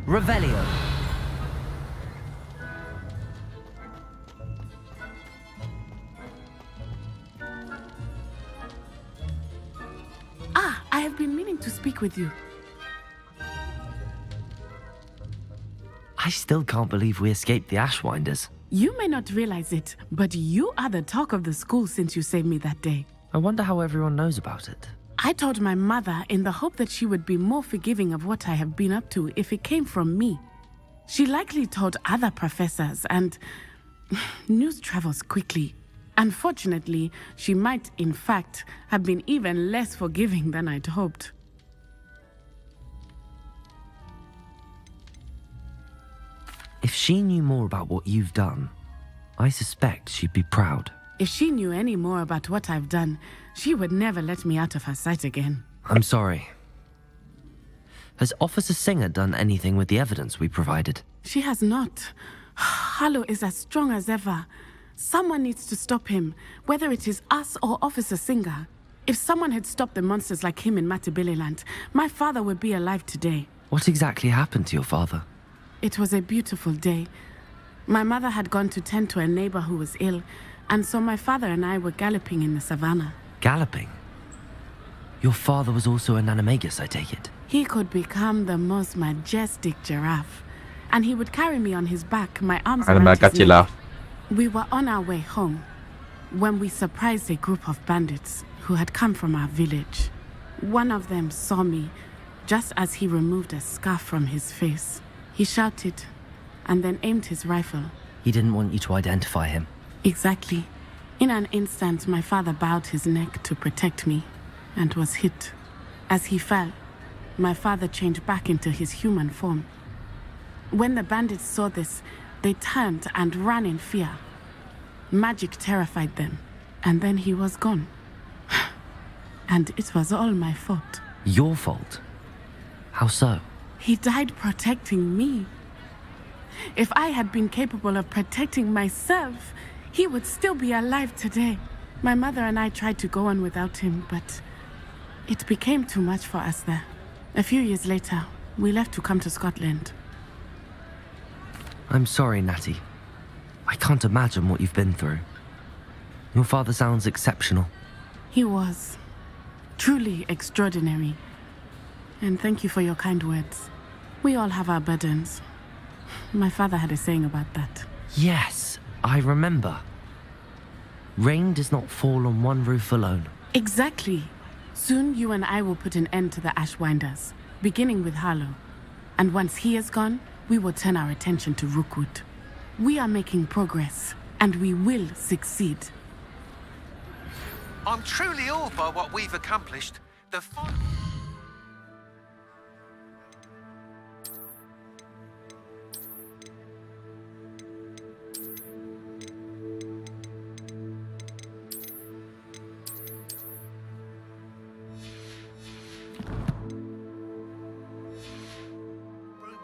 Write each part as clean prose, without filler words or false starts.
Revelio. I have been meaning to speak with you. I still can't believe we escaped the Ashwinders. You may not realize it, but you are the talk of the school since you saved me that day. I wonder how everyone knows about it. I told my mother in the hope that she would be more forgiving of what I have been up to if it came from me. She likely told other professors, and news travels quickly. Unfortunately, she might, in fact, have been even less forgiving than I'd hoped. If she knew more about what you've done, I suspect she'd be proud. If she knew any more about what I've done, she would never let me out of her sight again. I'm sorry. Has Officer Singer done anything with the evidence we provided? She has not. Harlow is as strong as ever. Someone needs to stop him, whether it is us or Officer Singer. If someone had stopped the monsters like him in Matabeleland, my father would be alive today. What exactly happened to your father? It was a beautiful day. My mother had gone to tend to a neighbor who was ill, and so my father and I were galloping in the savannah. Galloping? Your father was also an animagus, I take it? He could become the most majestic giraffe, and he would carry me on his back, my arms around his neck. We were on our way home when we surprised a group of bandits who had come from our village. One of them saw me just as he removed a scarf from his face. He shouted and then aimed his rifle. He didn't want you to identify him. Exactly. In an instant, my father bowed his neck to protect me and was hit. As he fell, my father changed back into his human form. When the bandits saw this, they turned and ran in fear. Magic terrified them, and then he was gone. And it was all my fault. Your fault? How so? He died protecting me. If I had been capable of protecting myself, he would still be alive today. My mother and I tried to go on without him, but it became too much for us there. A few years later, we left to come to Scotland. I'm sorry, Natty. I can't imagine what you've been through. Your father sounds exceptional. He was truly extraordinary. And thank you for your kind words. We all have our burdens. My father had a saying about that. Yes, I remember. Rain does not fall on one roof alone. Exactly. Soon you and I will put an end to the Ashwinders, beginning with Harlow. And once he is gone, we will turn our attention to Rookwood. We are making progress, and we will succeed. I'm truly awed by what we've accomplished.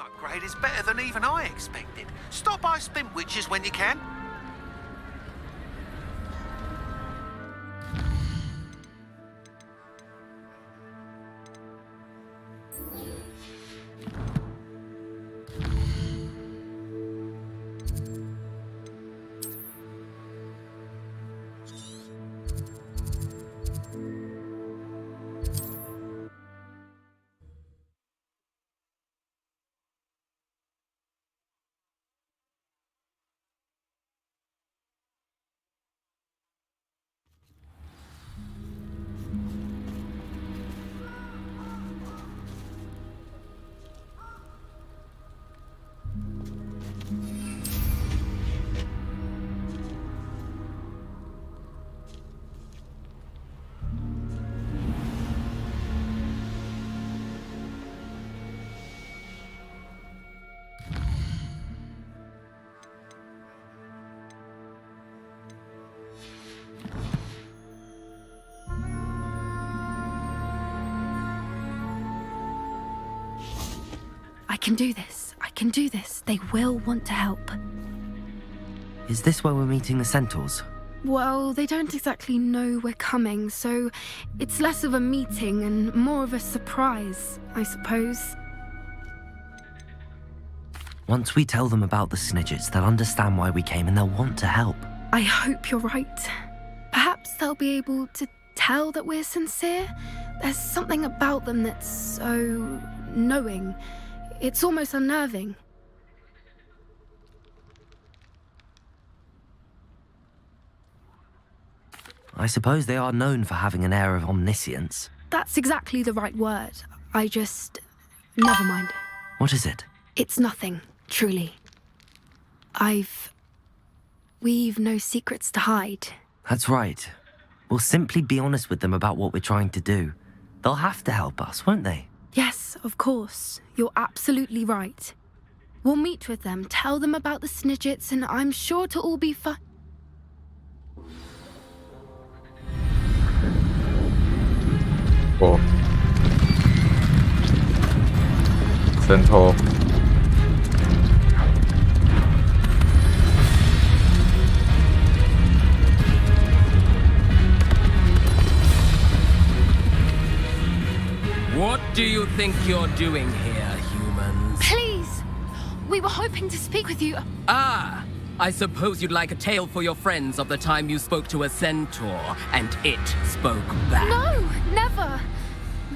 Upgrade is better than even I expected. Stop by Spin Witches when you can. can do this. I can do this. They will want to help. Is this where we're meeting the centaurs? Well, they don't exactly know we're coming, so it's less of a meeting and more of a surprise, I suppose. Once we tell them about the Snidgets, they'll understand why we came and they'll want to help. I hope you're right. Perhaps they'll be able to tell that we're sincere. There's something about them that's so knowing. It's almost unnerving. I suppose they are known for having an air of omniscience. That's exactly the right word. I just... Never mind. What is it? It's nothing, truly. We've no secrets to hide. That's right. We'll simply be honest with them about what we're trying to do. They'll have to help us, won't they? Yes, of course. You're absolutely right. We'll meet with them, tell them about the Snidgets, and I'm sure to all be fine. โอ้เซนโท What do you think you're doing here, humans? Please! We were hoping to speak with you. Ah, I suppose you'd like a tale for your friends of the time you spoke to a centaur and it spoke back. No, never.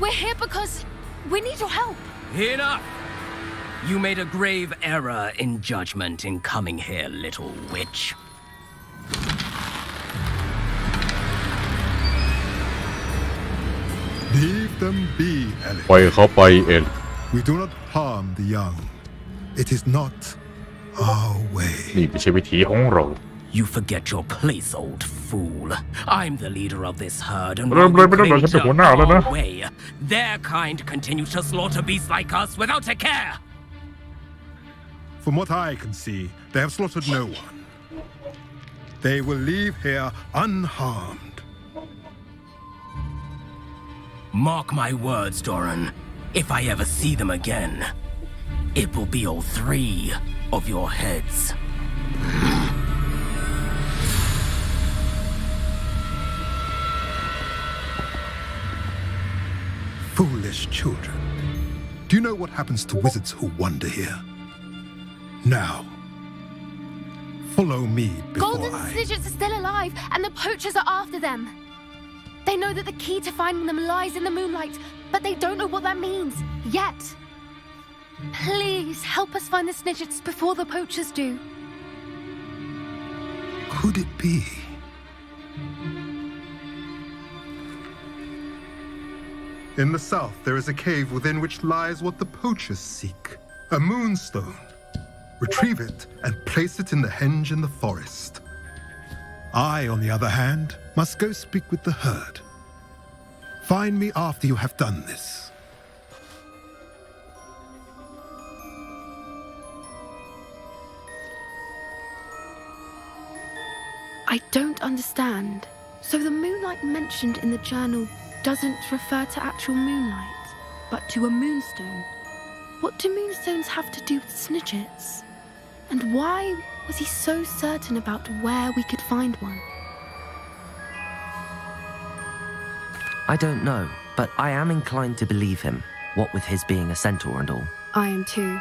We're here because we need your help. Enough! You made a grave error in judgment in coming here, little witch. Leave them be, ปล่อย Ellie. เขาไปเอ็น We do not harm the young. It is not our way. นี่ไม่ใช่วิธีของเรา You forget your place, old fool. I'm the leader of this herd, and Blah, while blah, you blah, blah, cling blah, to blah, blah, blah. our way, their kind continue to slaughter beasts like us without a care. From what I can see, they have slaughtered no one. They will leave here unharmed. Mark my words, Doran. If I ever see them again, it will be all three of your heads. Foolish children. Do you know what happens to wizards who wander here? Now, follow me before Golden I... Snidgets are still alive, and the poachers are after them. They know that the key to finding them lies in the moonlight, but they don't know what that means, yet. Please help us find the Snidgets before the poachers do. Could it be? In the south, there is a cave within which lies what the poachers seek. A moonstone. Retrieve it and place it in the henge in the forest. I, on the other hand, must go speak with the herd. Find me after you have done this. I don't understand. So the moonlight mentioned in the journal doesn't refer to actual moonlight, but to a moonstone. What do moonstones have to do with Snidgets? And why was he so certain about where we could find one? I don't know, but I am inclined to believe him, what with his being a centaur and all. I am too.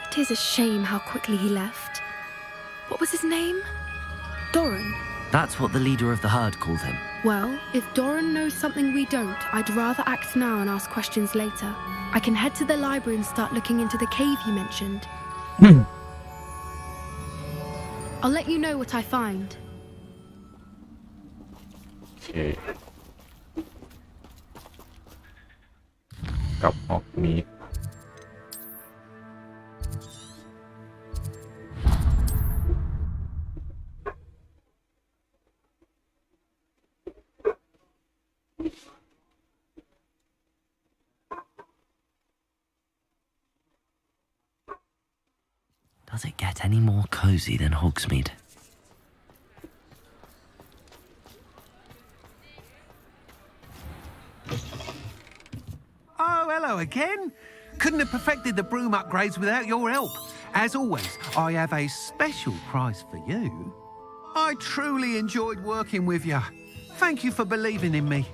It is a shame how quickly he left. What was his name? Doran. That's what the leader of the herd called him. Well, if Doran knows something we don't, I'd rather act now and ask questions later. I can head to the library and start looking into the cave you mentioned. I'll let you know what I find. โอเคกลับออกมีด Does it get any more cozy than Hogsmeade? Oh, hello again. Couldn't have perfected the broom upgrades without your help. As always, I have a special prize for you. I truly enjoyed working with you. Thank you for believing in me.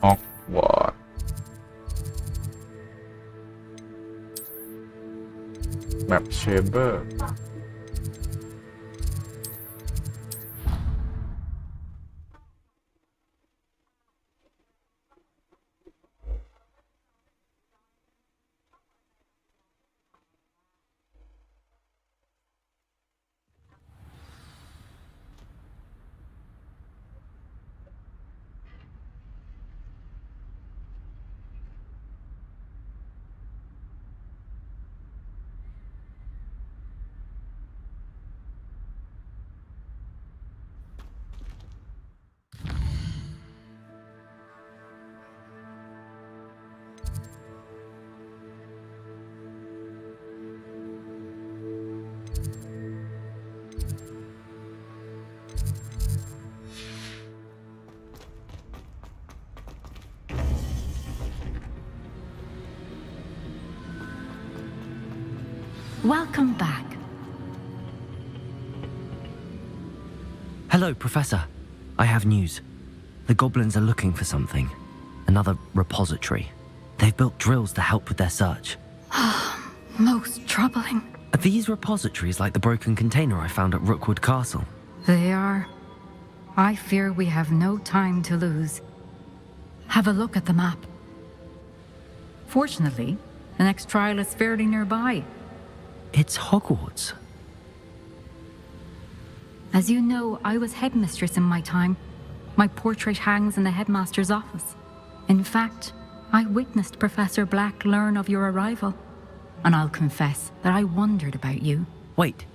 Hogwarts แบบเชเบอร์ Welcome back. Hello, Professor. I have news. The goblins are looking for something. Another repository. They've built drills to help with their search. Most troubling. Are these repositories like the broken container I found at Rookwood Castle? They are. I fear we have no time to lose. Have a look at the map. Fortunately, the next trial is fairly nearby. It's Hogwarts. As you know, I was headmistress in my time. My portrait hangs in the headmaster's office. In fact, I witnessed Professor Black learn of your arrival. And I'll confess that I wondered about you. Wait,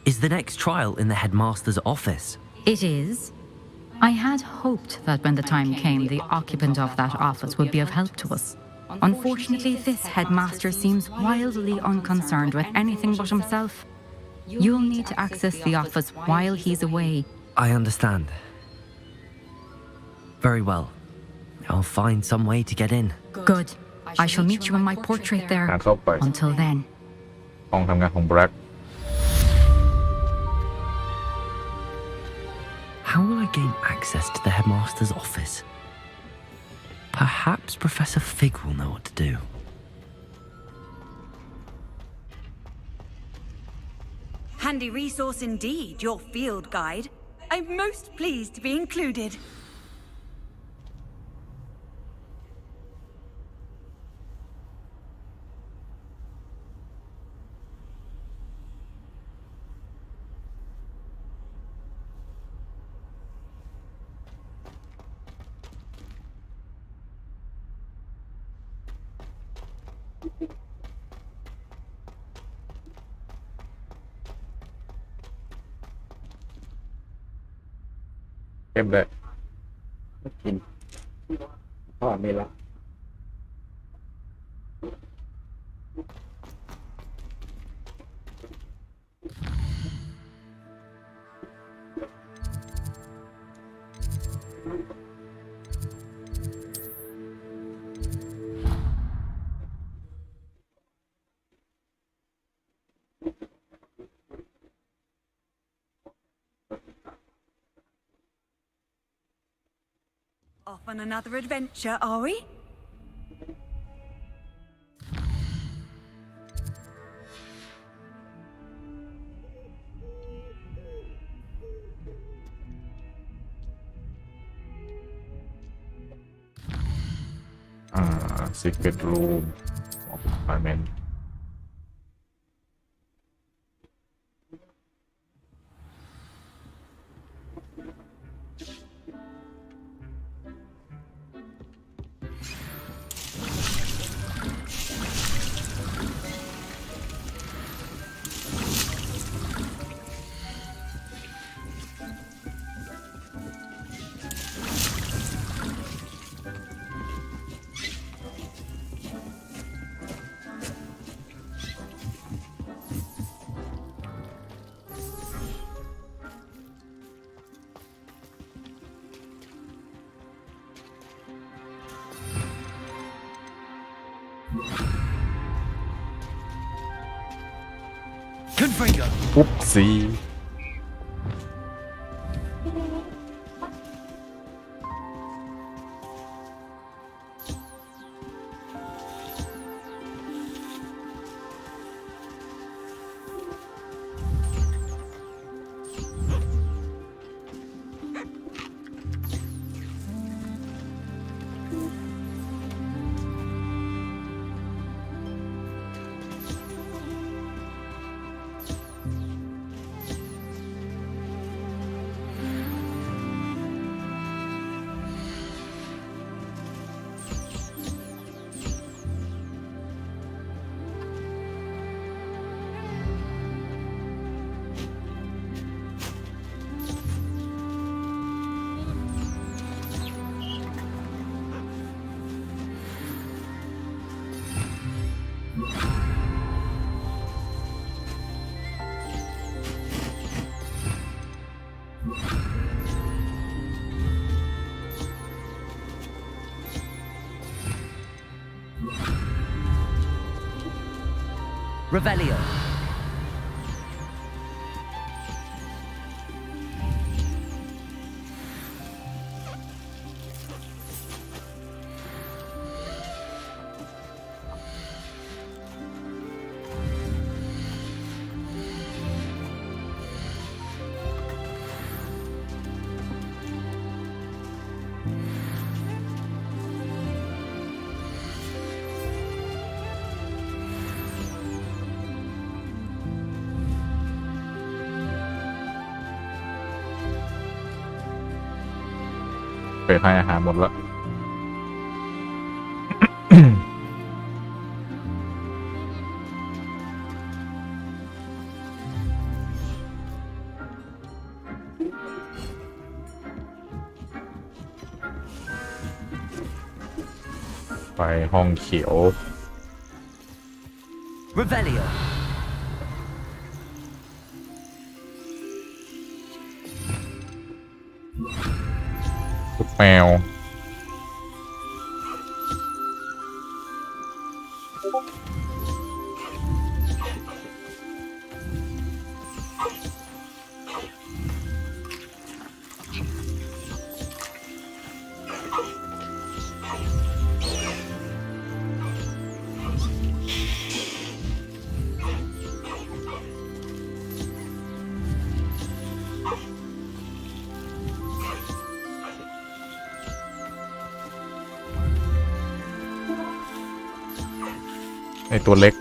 is the next trial in the headmaster's office? It is. I had hoped that when the time came, the occupant of that office would be of help to us. Unfortunately, this headmaster seems wildly unconcerned with anything but himself. You'll need to access the office while he's away. I understand. Very well. I'll find some way to get in. Good. I shall meet you in my portrait there. การเข้าไป Until then. ห้องทำงานของ Black How will I gain access to the headmaster's office? Perhaps Professor Fig will know what to do. Handy resource indeed, your field guide. I'm most pleased to be included.เก็บเลย กินพ่อไม่ละ Off on another adventure, are we? Secret room of apartment Confringo. อุ๊บซี Revelio.เปิดให้อาหารหมดแล้ว ไปห้องเขียว Revelio. ลูกแมว ไอตัวเล็ก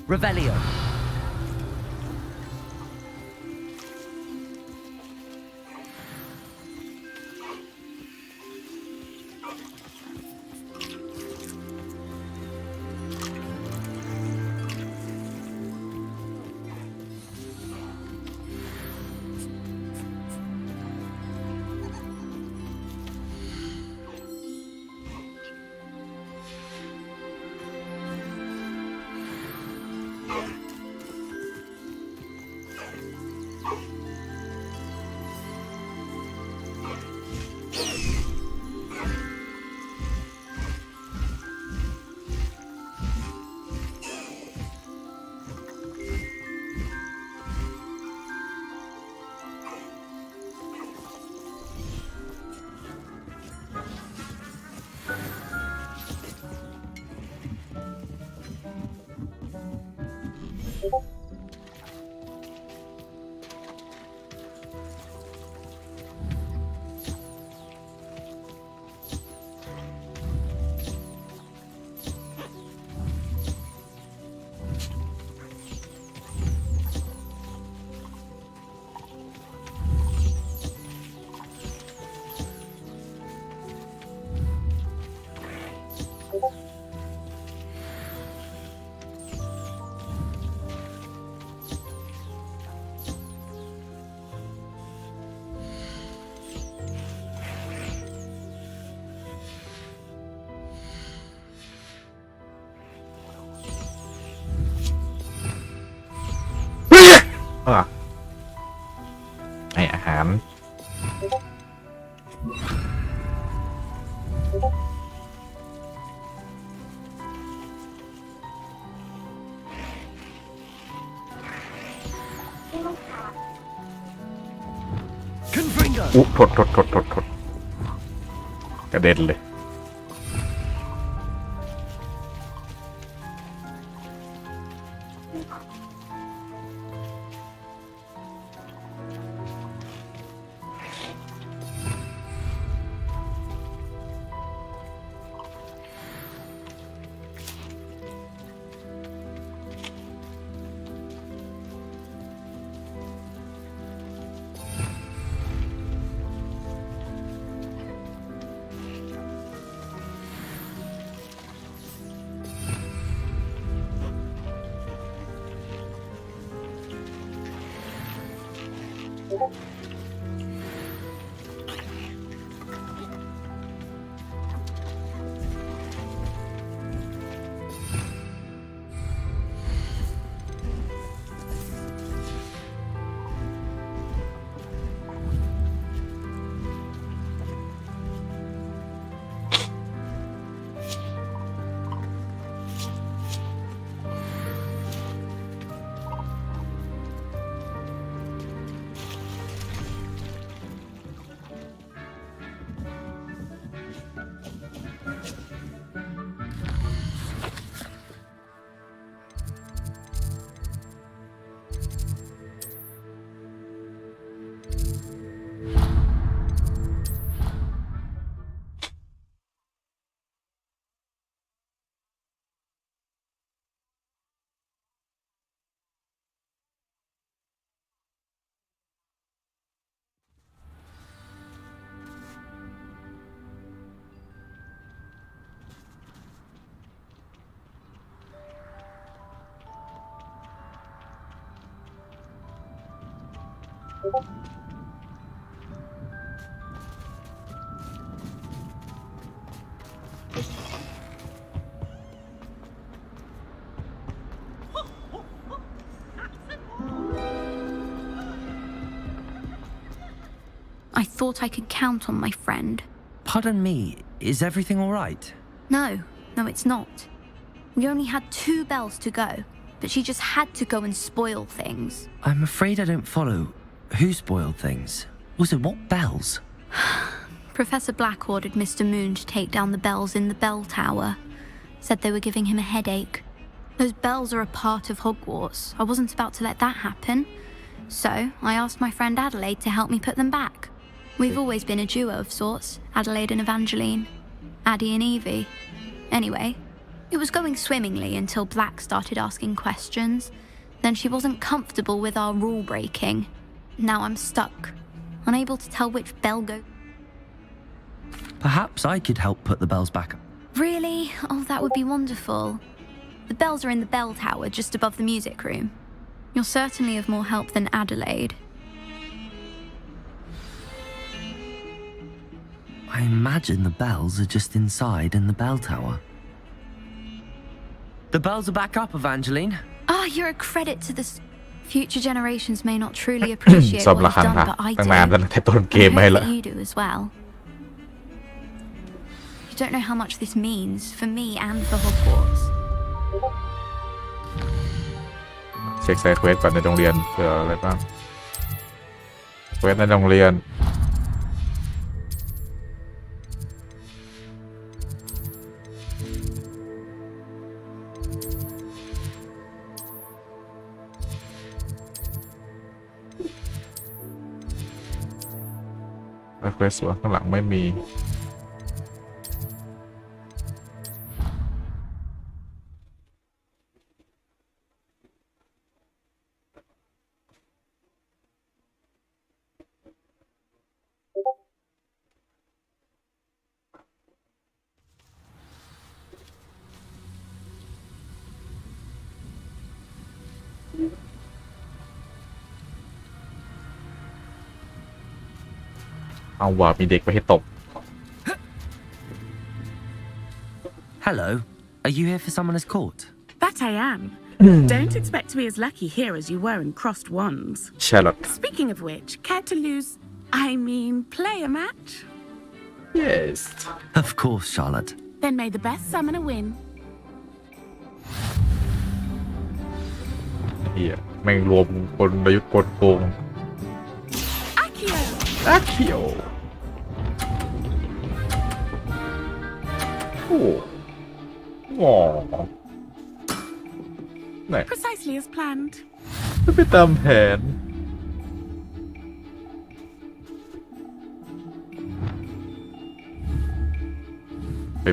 Revelio. ให้อาหาร อุ๊ยถดกระเด็นเลย I thought I could count on my friend. Pardon me, is everything all right? No, it's not. We only had 2 bells to go, but she just had to go and spoil things. I'm afraid I don't follow. Who spoiled things? Also, what bells? Professor Black ordered Mr. Moon to take down the bells in the bell tower. Said they were giving him a headache. Those bells are a part of Hogwarts. I wasn't about to let that happen. So, I asked my friend Adelaide to help me put them back. We've always been a duo of sorts, Adelaide and Evangeline. Addie and Evie. Anyway, it was going swimmingly until Black started asking questions. Then she wasn't comfortable with our rule breaking. Now I'm stuck, unable to tell which bell go... Perhaps I could help put the bells back up. Really? Oh, that would be wonderful. The bells are in the bell tower just above the music room. You're certainly of more help than Adelaide. I imagine the bells are just inside in the bell tower. The bells are back up, Evangeline. Ah, you're a credit to this. Future generations may not truly appreciate what you've done, but I do. I hope that you do as well. You don't know how much this means for me and for Hogwarts. เช็คไซด์เควสก่อนในโรงเรียนเผื่ออะไรบ้างเควสในโรงเรียน เควสวะข้างหลังไม่มีเอาว่ามีเด็กไปให้ตบ Hello. Are you here for someone as court? That I am. Don't expect to be as lucky here as you were in Crossed Wands. Charlotte. Speaking of which, care to lose, play a match? Yes. Of course, Charlotte. Then may the best summoner win. เฮียแม่งรวมคนประยุทธ์กดโกง Accio! อาเขียวโอ้โหไหน Precisely as planned. ไปตามแผน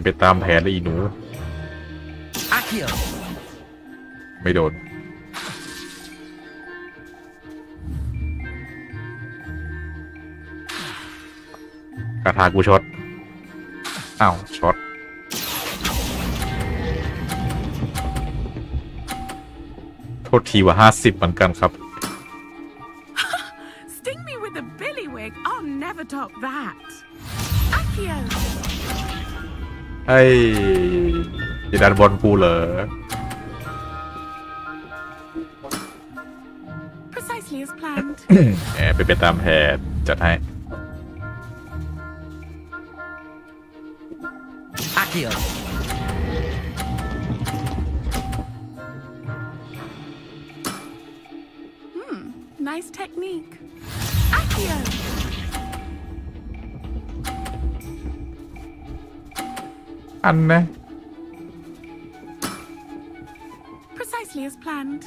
ไปตามแผนเลยอีหนู Accio! ไม่โดนกระทากูช็อตอ้าวช็อตโทษทีว่า50เหมือนกันครับ Sting me with a billywig. I'll never top that. Accio! ไอ้จะดันบอลกูเหรอ Precisely as planned. แหมไปตามแผนจัดให้ Accio! Nice technique. Accio! อันนะ Precisely as planned.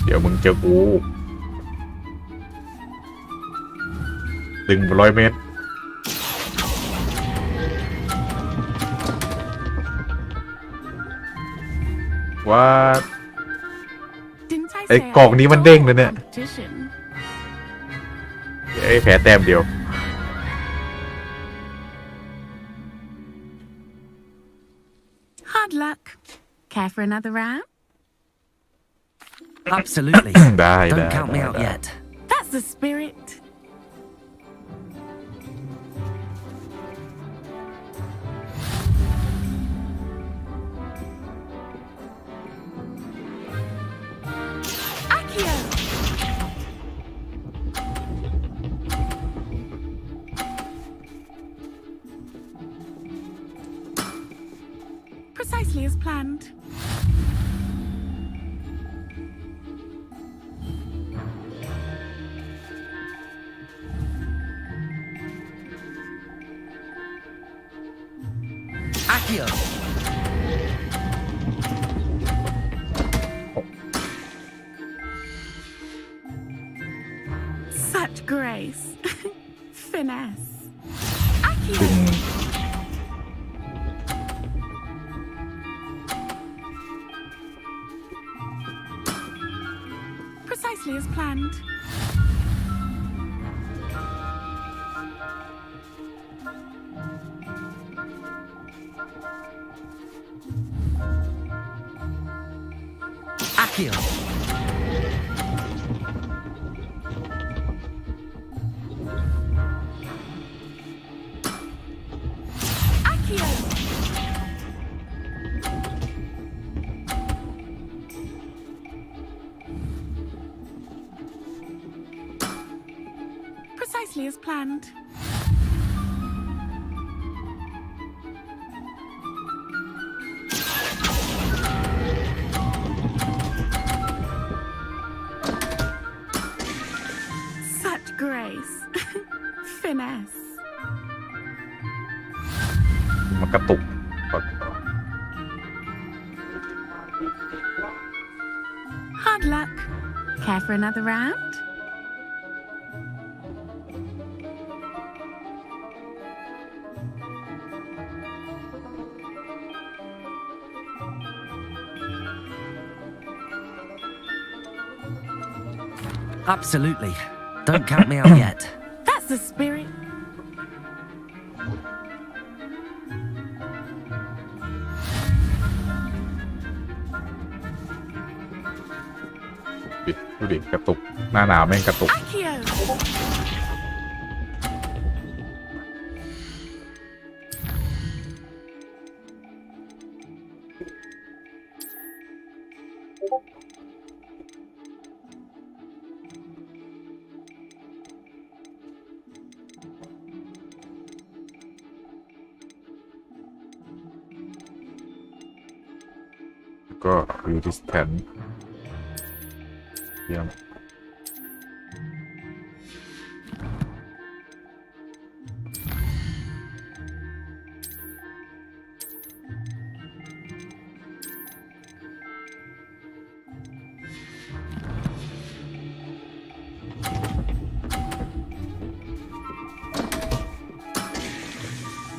เดี๋ยวมึงเจอกูดึง100 เมตรว่า Didn't I ไอ้ say กล่องนี้มันเด้งเลยเนี่ย competition? ไอ้แผลแต้มเดียว Hard luck. Care for another round? Absolutely. ได้ Don't count me out yet. That's the spirit. Accio! Precisely as planned. Accio! Such grace. Finesse. ดึง Accio! Precisely as planned. Accio! Accio! Precisely as planned. Such grace. Finesse. มันกระตุก Hard luck. Care for another round? Absolutely. Don't count me out yet. That's the spirit.ดูดิกระตุกหน้าหนาวแม่งกระตุก Accio.ก็วิวดิสแทนเยี่ยม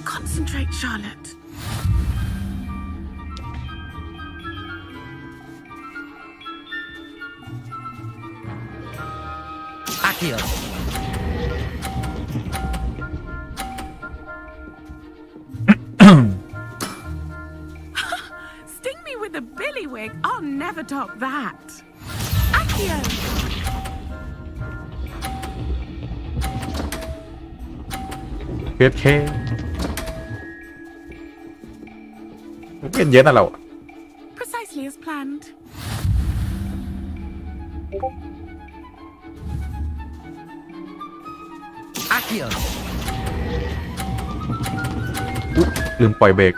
Concentrate, Charlotte. Accio. Sting me with a billywig. I'll never top that. Accio. เคเป็นเยอะนะเรา Precisely as planned. Accio. ลืมปล่อยเบรก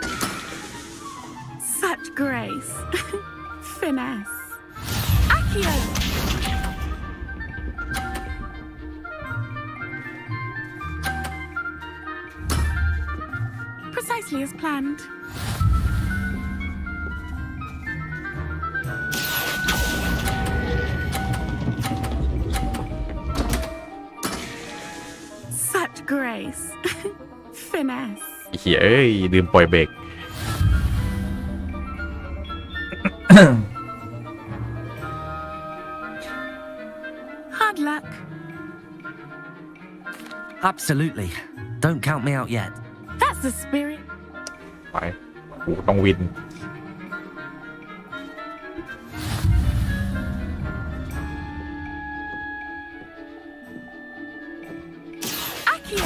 Such grace. Finesse. Accio. Precisely as planned. Such grace. Finesse. เฮียเอ้ยลืมปล่อยเบรก Hard luck. Absolutely. Don't count me out yet. That's the spirit. ไปโอ้ต้องวิน Accio.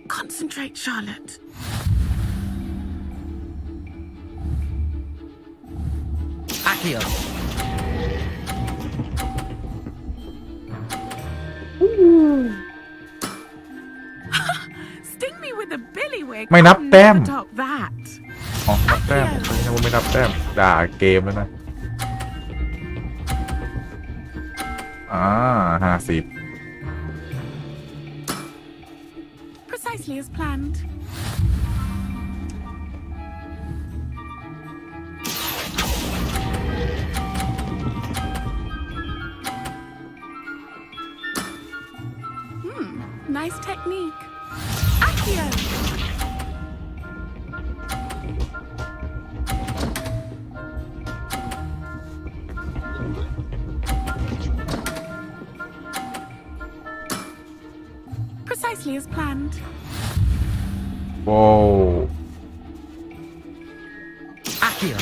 Concentrate, Charlotte. Accio. Sting me with a billywig. ไม่นับ I'll แต้ม never top that. อ๋อนับแต้มไม่ใช่ว่าไม่นับแต้มด่าเกมแล้วนะ50 Precisely as planned. Nice technique. Accio. Precisely as planned. โว้ Accio.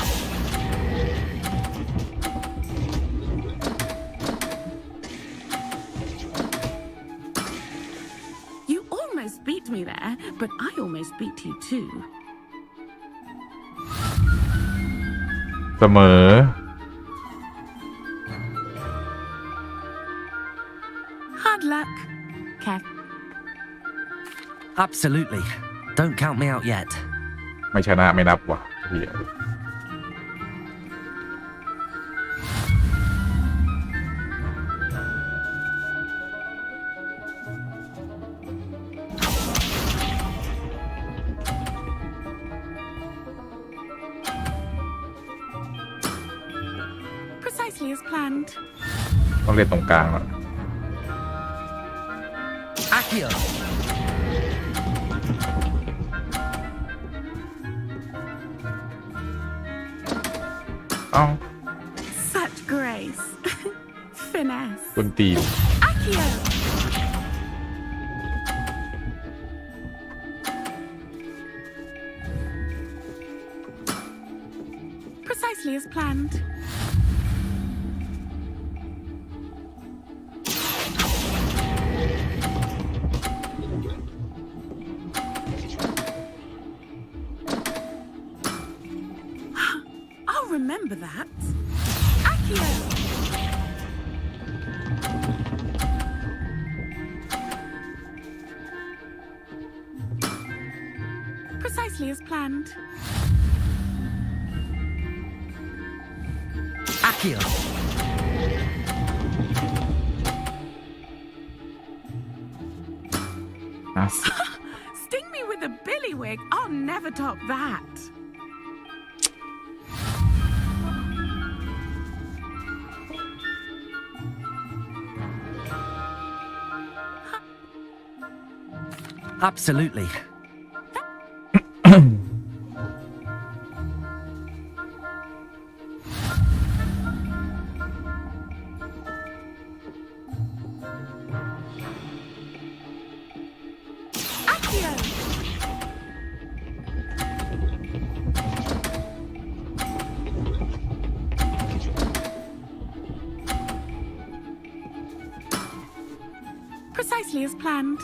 You almost beat me there, but I almost beat you too. เสมอ Hard luck. Cat. Absolutely. Don't count me out yet. ไม่ชนะไม่นับว่ะเฮีย Precisely as planned. ต้องเล่นตรงกลางแล้ว Accio. เอ้า Such grace. Finesse. คนตีน Accio. Precisely as planned. I'll remember that. Accio. Precisely as planned. Accio. Sting me with a billywig. I'll never top that. Absolutely. Accio. Precisely as planned.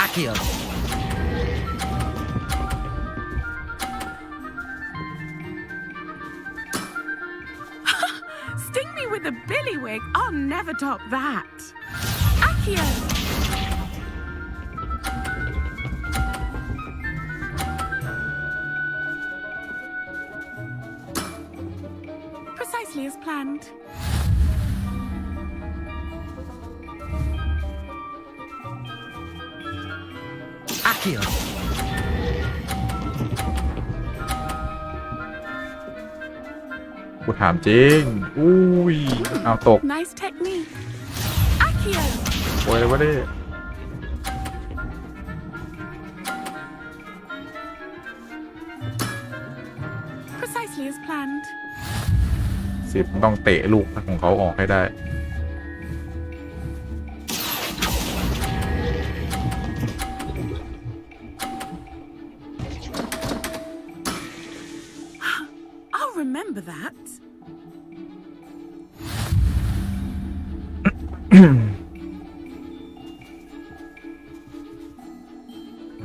Accio. Sting me with a billywig. I'll never top that. Accio. Precisely as planned. Accio. กูถามจริงอุ้ยเอาตก Nice technique. Accio. โอ้ยอะไรวะเนี่ย Precisely as planned. 10ต้องเตะลูกของเขาออกให้ได้ I'll remember that.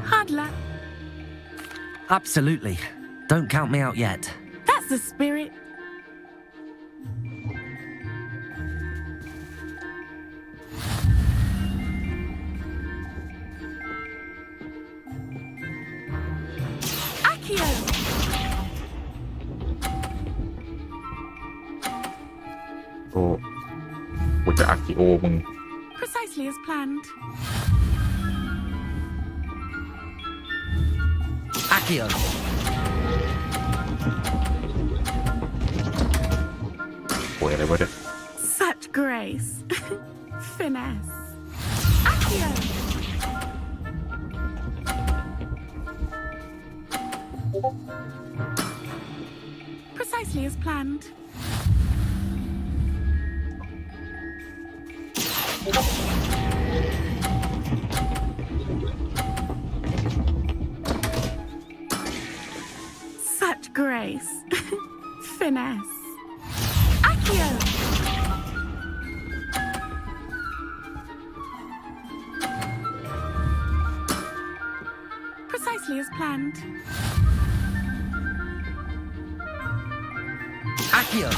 Hard luck. Absolutely. Don't count me out yet. That's the spirit. Accio. โอ้กูจะอากิโอมึง Precisely as planned. Accio. โอ้ยอะไรวะเนี่ย Such grace. Finesse. Accio. Precisely as planned. Such grace. Finesse. Accio. Precisely as planned. Accio.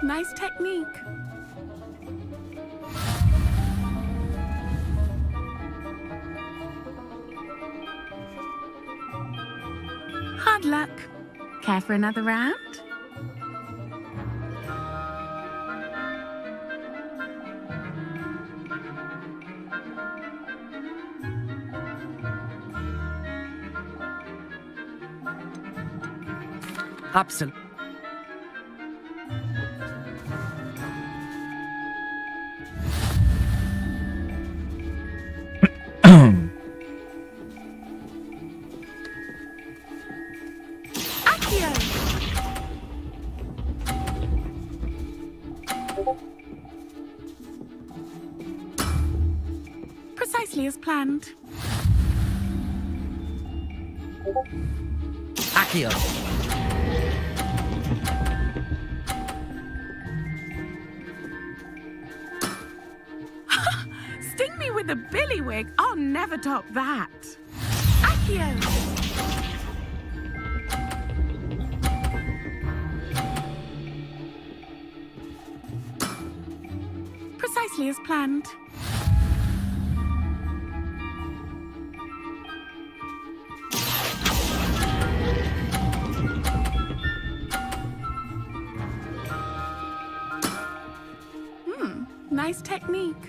Nice technique. Hard luck. Care for another round? Absolutely. Precisely as planned. Accio. Sting me with a billywig. I'll never top that. Accio. Precisely as planned. Nice technique.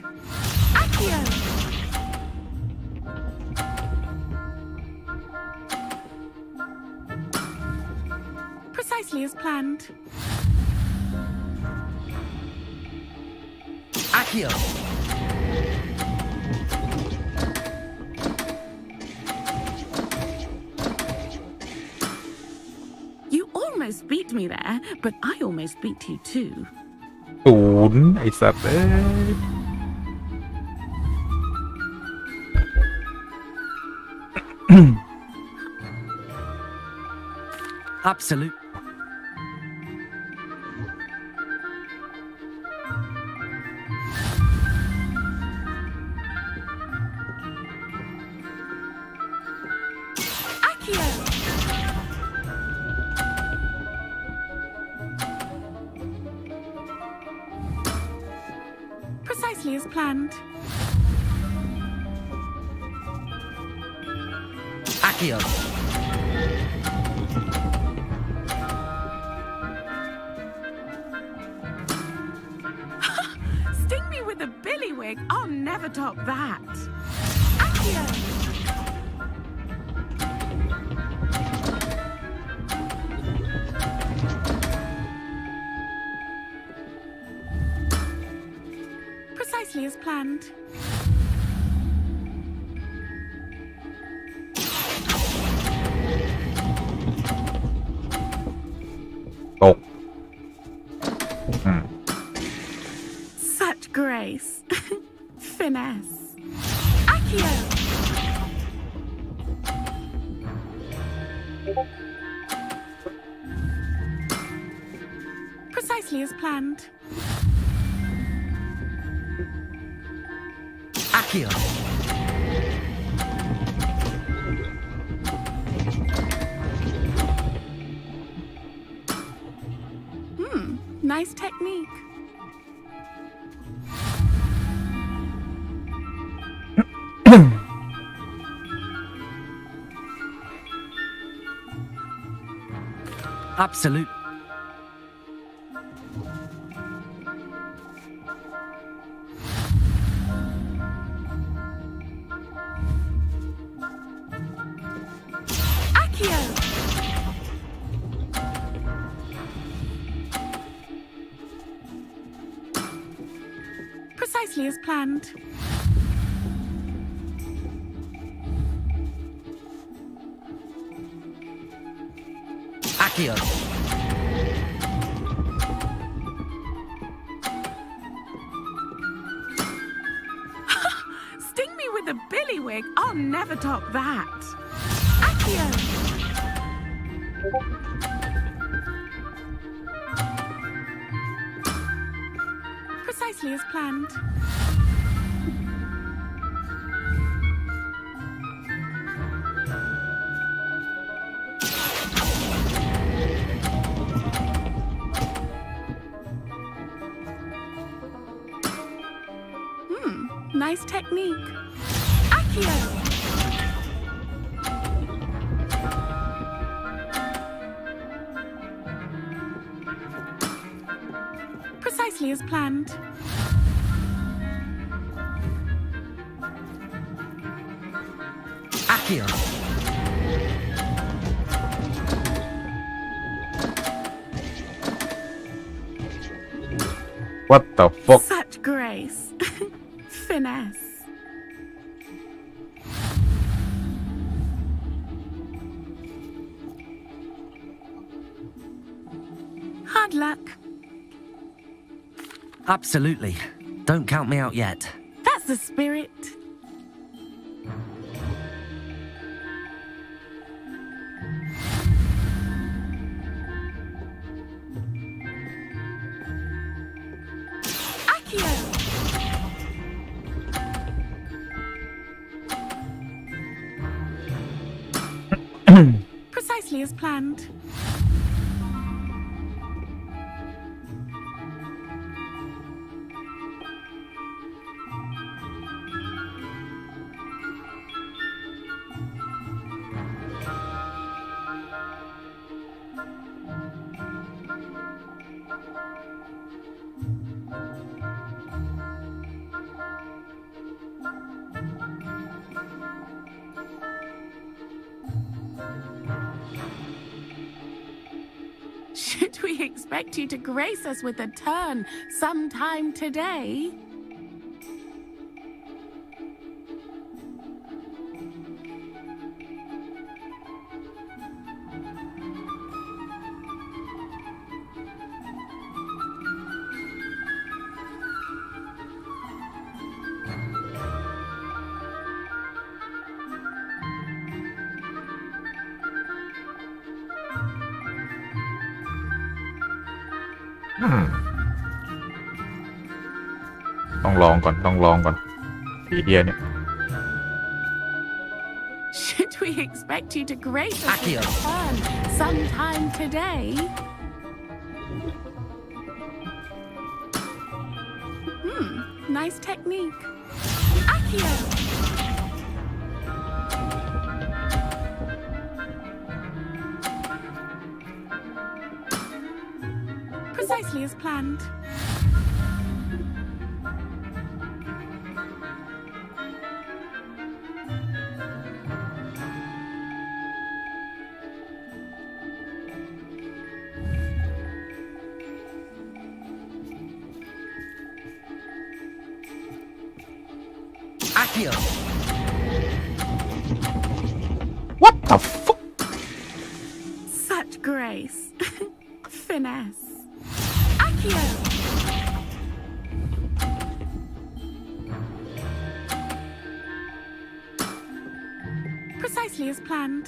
Accio. Precisely as planned. Accio. You almost beat me there, but I almost beat you too. 0 ไอ้สัตว์เอ้ย Absolute. Accio. Precisely as planned. Accio. Sting me with a billywig. I'll never top that. Accio. Precisely as planned. Tộc. Such grace. Finesse. Accio. Precisely as planned. Accio. Nice technique. Absolute. Accio. Precisely as planned. Accio. Sting me with a billywig. I'll never top that. Accio. Precisely as planned. Nice technique. Accio. Precisely as planned. Accio. What the fuck? Such grace. Finesse. Hard luck. Absolutely. Don't count me out yet. That's the spirit. Precisely as planned. Should we expect you to grace us with a turn sometime today?ต้องลองก่อนผีเฮียเนี่ย Should we expect you to grace us with a turn sometime today? Nice technique. Accio! Precisely as planned. Accio! What the fuck? Such grace. Finesse. Accio! Precisely as planned.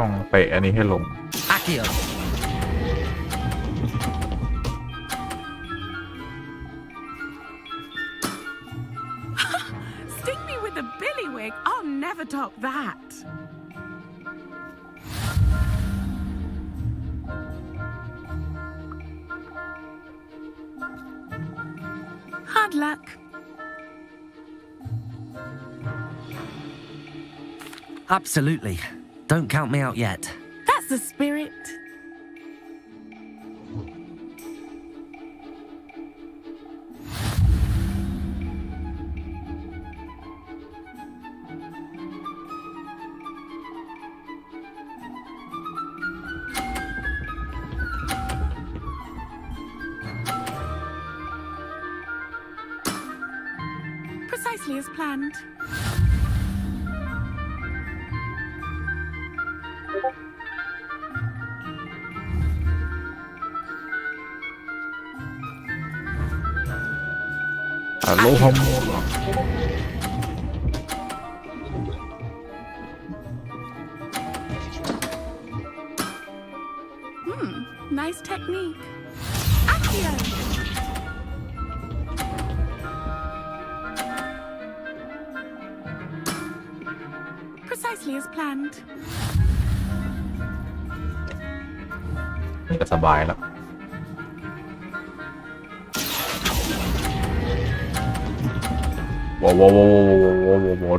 ต้องเตะอันนี้ให้ลง Accio! Stick me with a billywig. I'll never top that. Hard luck. Absolutely. Don't count me out yet. That's the spirit. Precisely as planned. Aloha. Nice technique. Accio! Precisely as planned. นี่ก็สบายแล้วว้าว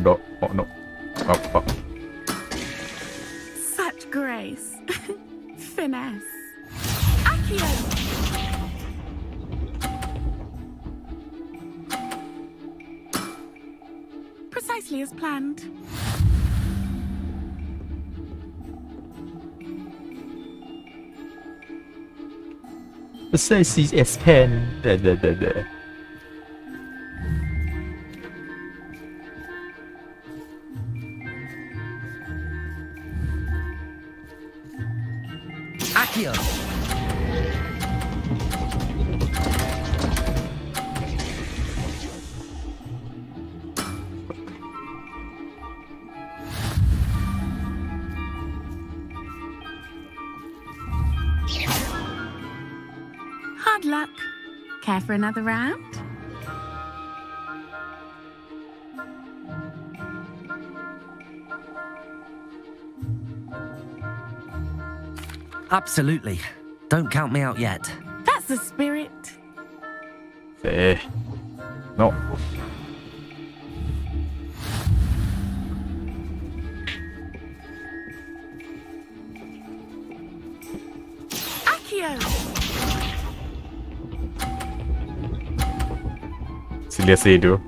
โดโน Such grace. Finesse. Accio! Precisely as planned. say CS pen เด้Accio. Hard luck. Care for another round? Absolutely. Don't count me out yet. That's the spirit. No. Accio. Seriously, dude.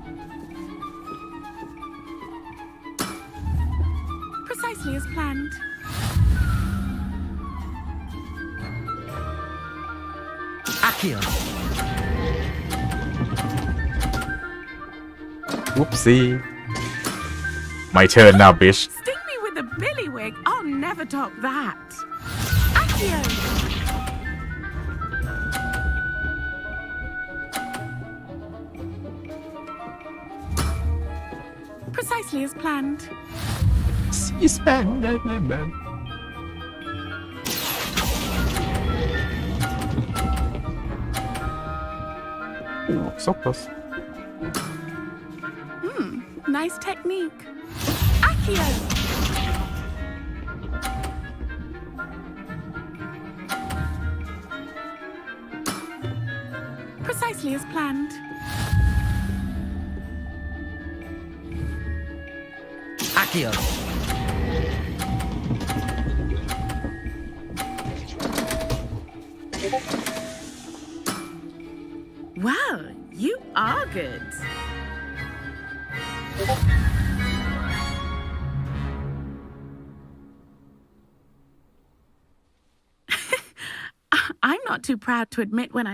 Precisely as planned. Accio. Whoopsie. My turn now, bitch. Sting me with a billywig. I'll never top that. Accio. Precisely as planned. C-SPAN. Ooh, so close. Nice technique. Accio. Precisely as planned. Accio. Well, you are good. I'm not too proud to admit when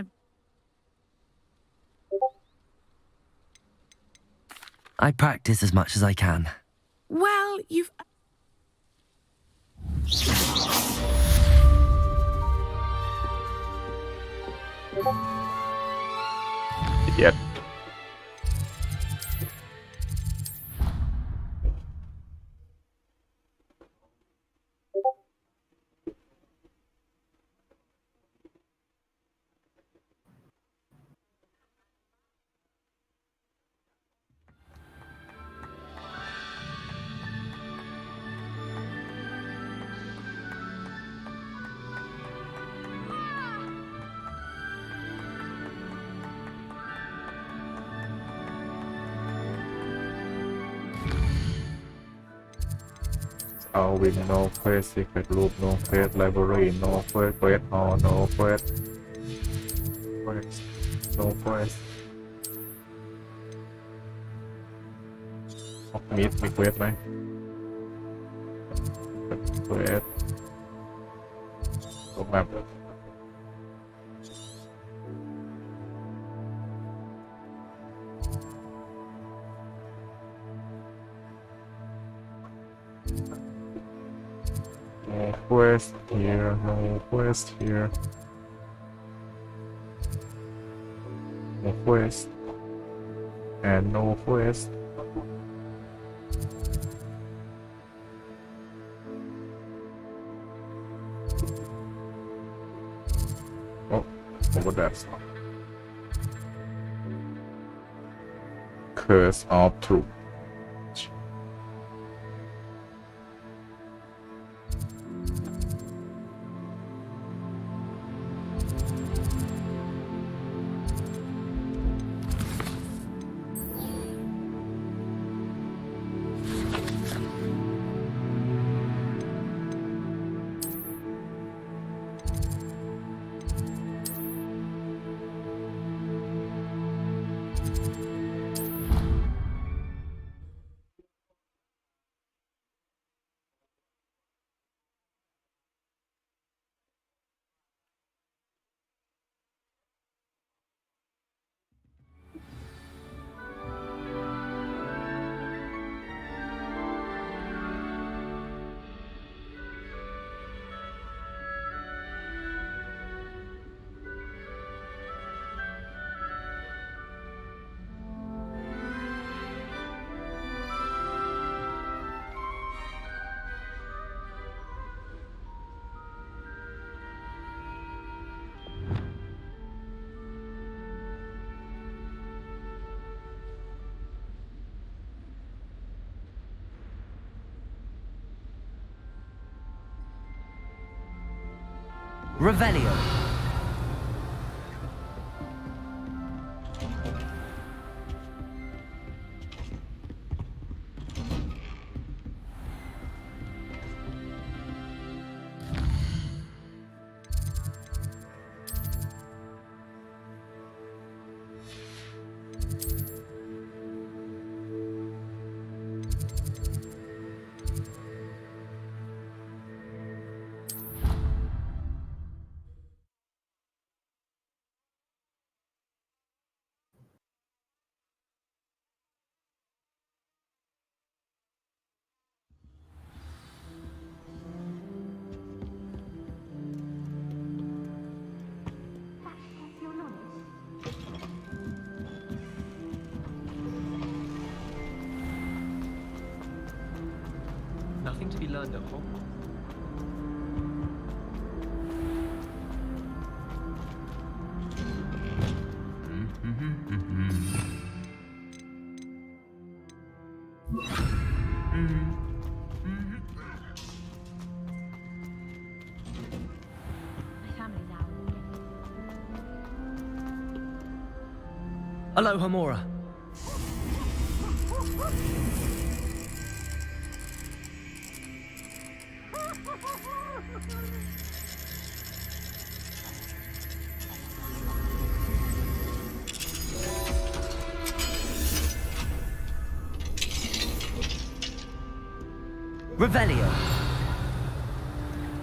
I practice as much as I can. Well, you've... Idiot. Alvin, no quest, secret loop, no quest, library, no quest, quest hall, no quest, no quest. Meet มี quest ไหม quest ตัวแบบ No quest here, no quest here. No quest. And no quest. Oh, over that. Curse of Truth. Revelio. Nothing to be learned at Hogwarts. Aloha Mora. Revelio.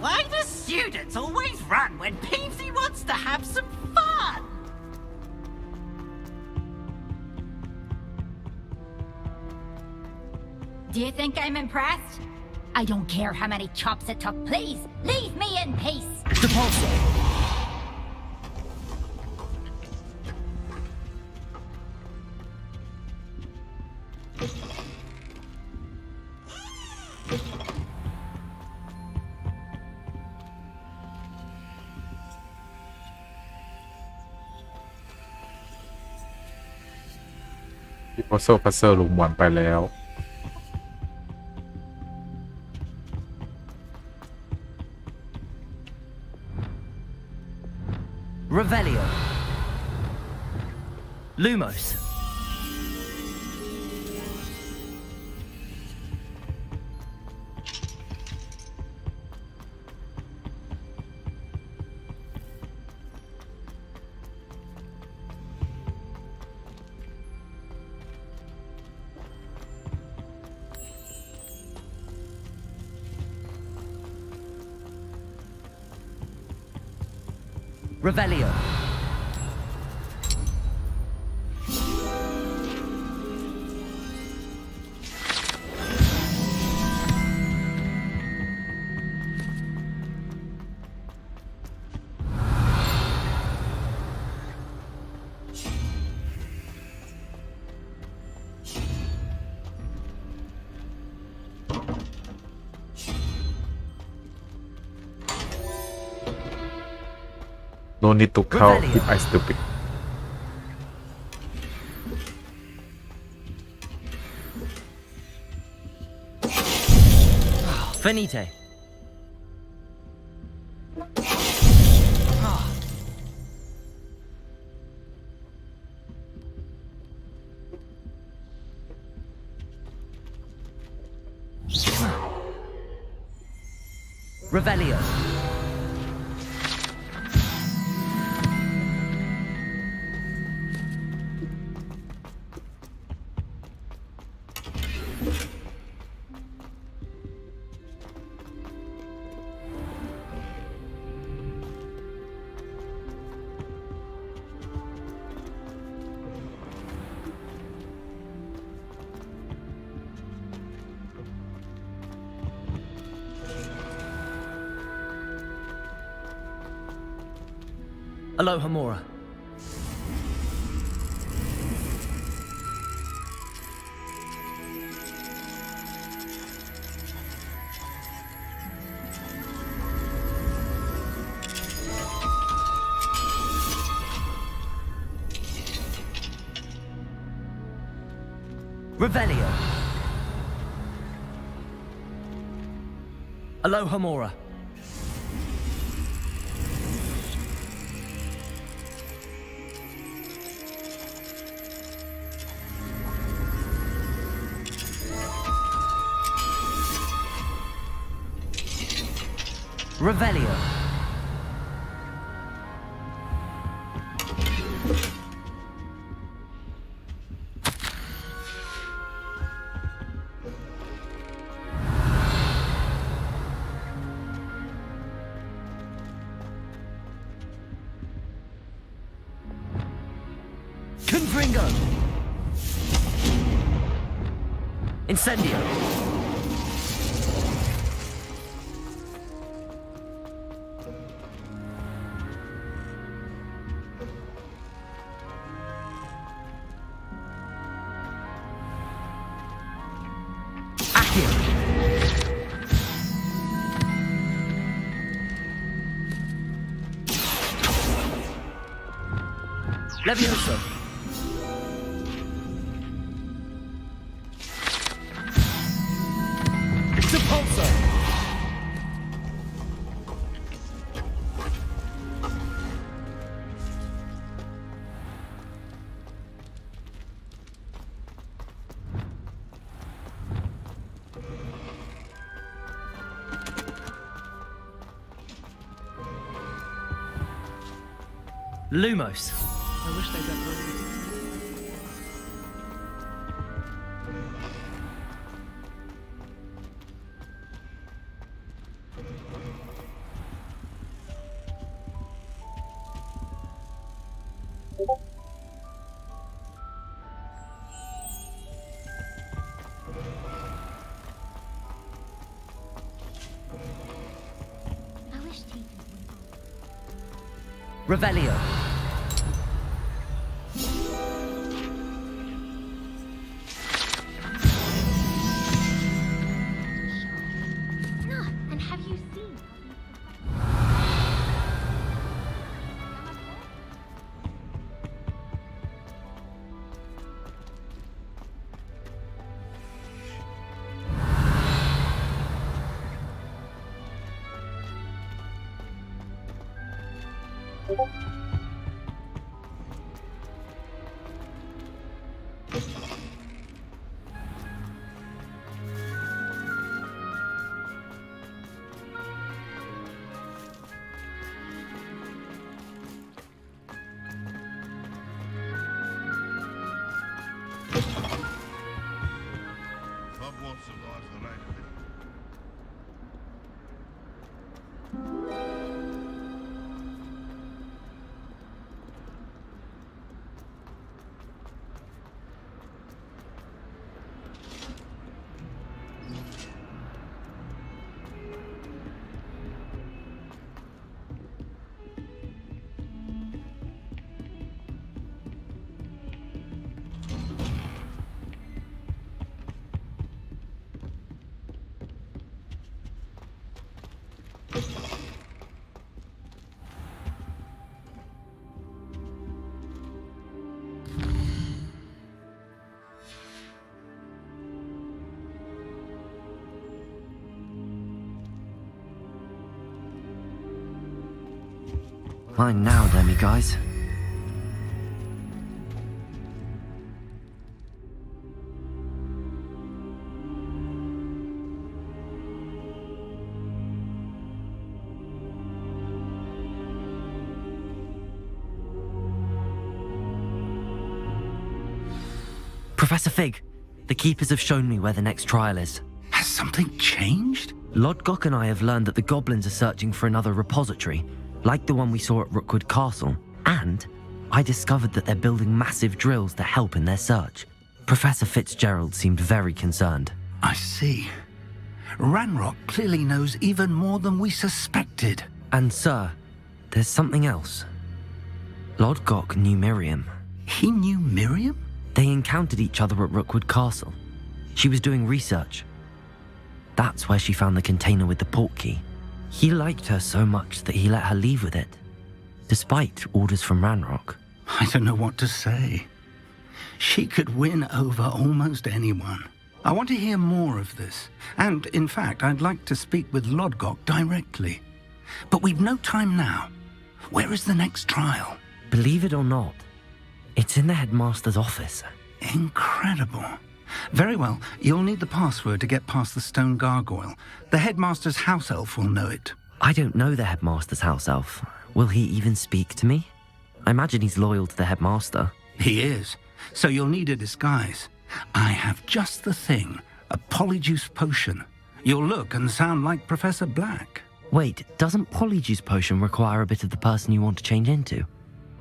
Why do students always run when Peevesy wants to have some fun? Do you think I'm impressed? I don't care how many chops it took, please. Leave me in peace. Depulso. Puzzle Puzzle ลุงหมอนไปแล้ว Revelio. Lumos. Revelio. No need to count if I stupid. Finite. Revelio. Aloha Mora. Revelio. Aloha Mora. Revelio. Confringo. Incendio. Accio. Levioso. Sepulso. Lumos. I wish they'd uploaded it. Revelio. And have you seen? Hogwarts survives the night of it. Mine now, Demi guys. Professor Fig, the Keepers have shown me where the next trial is. Has something changed? Lodgok and I have learned that the goblins are searching for another repository, like the one we saw at Rookwood Castle, and I discovered that they're building massive drills to help in their search. Professor Fitzgerald seemed very concerned. I see. Ranrock clearly knows even more than we suspected. And sir, there's something else. Lodgok knew Miriam. He knew Miriam? They encountered each other at Rookwood Castle. She was doing research. That's where she found the container with the portkey. He liked her so much that he let her leave with it, despite orders from Ranrock. I don't know what to say. She could win over almost anyone. I want to hear more of this. And, in fact, I'd like to speak with Lodgok directly. But we've no time now. Where is the next trial? Believe it or not, it's in the headmaster's office. Incredible. Very well, you'll need the password to get past the stone gargoyle. The headmaster's house elf will know it. I don't know the headmaster's house elf. Will he even speak to me? I imagine he's loyal to the headmaster. He is. So you'll need a disguise. I have just the thing. A polyjuice potion. You'll look and sound like Professor Black. Wait, doesn't polyjuice potion require a bit of the person you want to change into?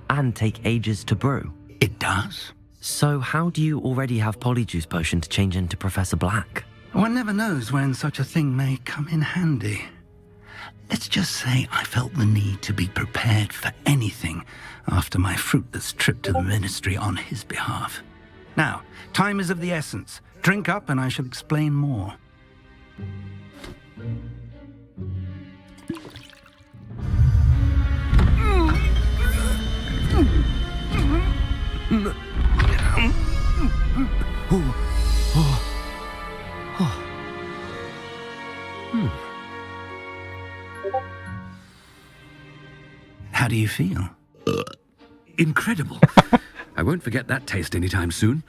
And take ages to brew? It does. So how do you already have polyjuice potion to change into Professor Black? One never knows when such a thing may come in handy. Let's just say I felt the need to be prepared for anything after my fruitless trip to the ministry on his behalf. Now, time is of the essence. Drink up and I shall explain more. How do you feel? Incredible. I won't forget that taste anytime soon.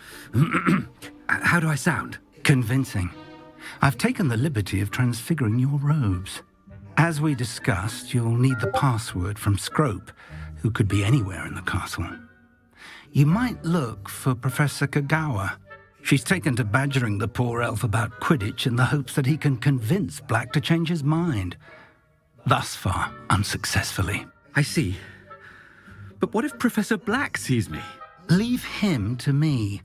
How do I sound? Convincing. I've taken the liberty of transfiguring your robes. As we discussed, you'll need the password from Scrope, who could be anywhere in the castle. You might look for Professor Kagawa. She's taken to badgering the poor elf about Quidditch in the hopes that he can convince Black to change his mind. Thus far, unsuccessfully. I see. But what if Professor Black sees me? Leave him to me.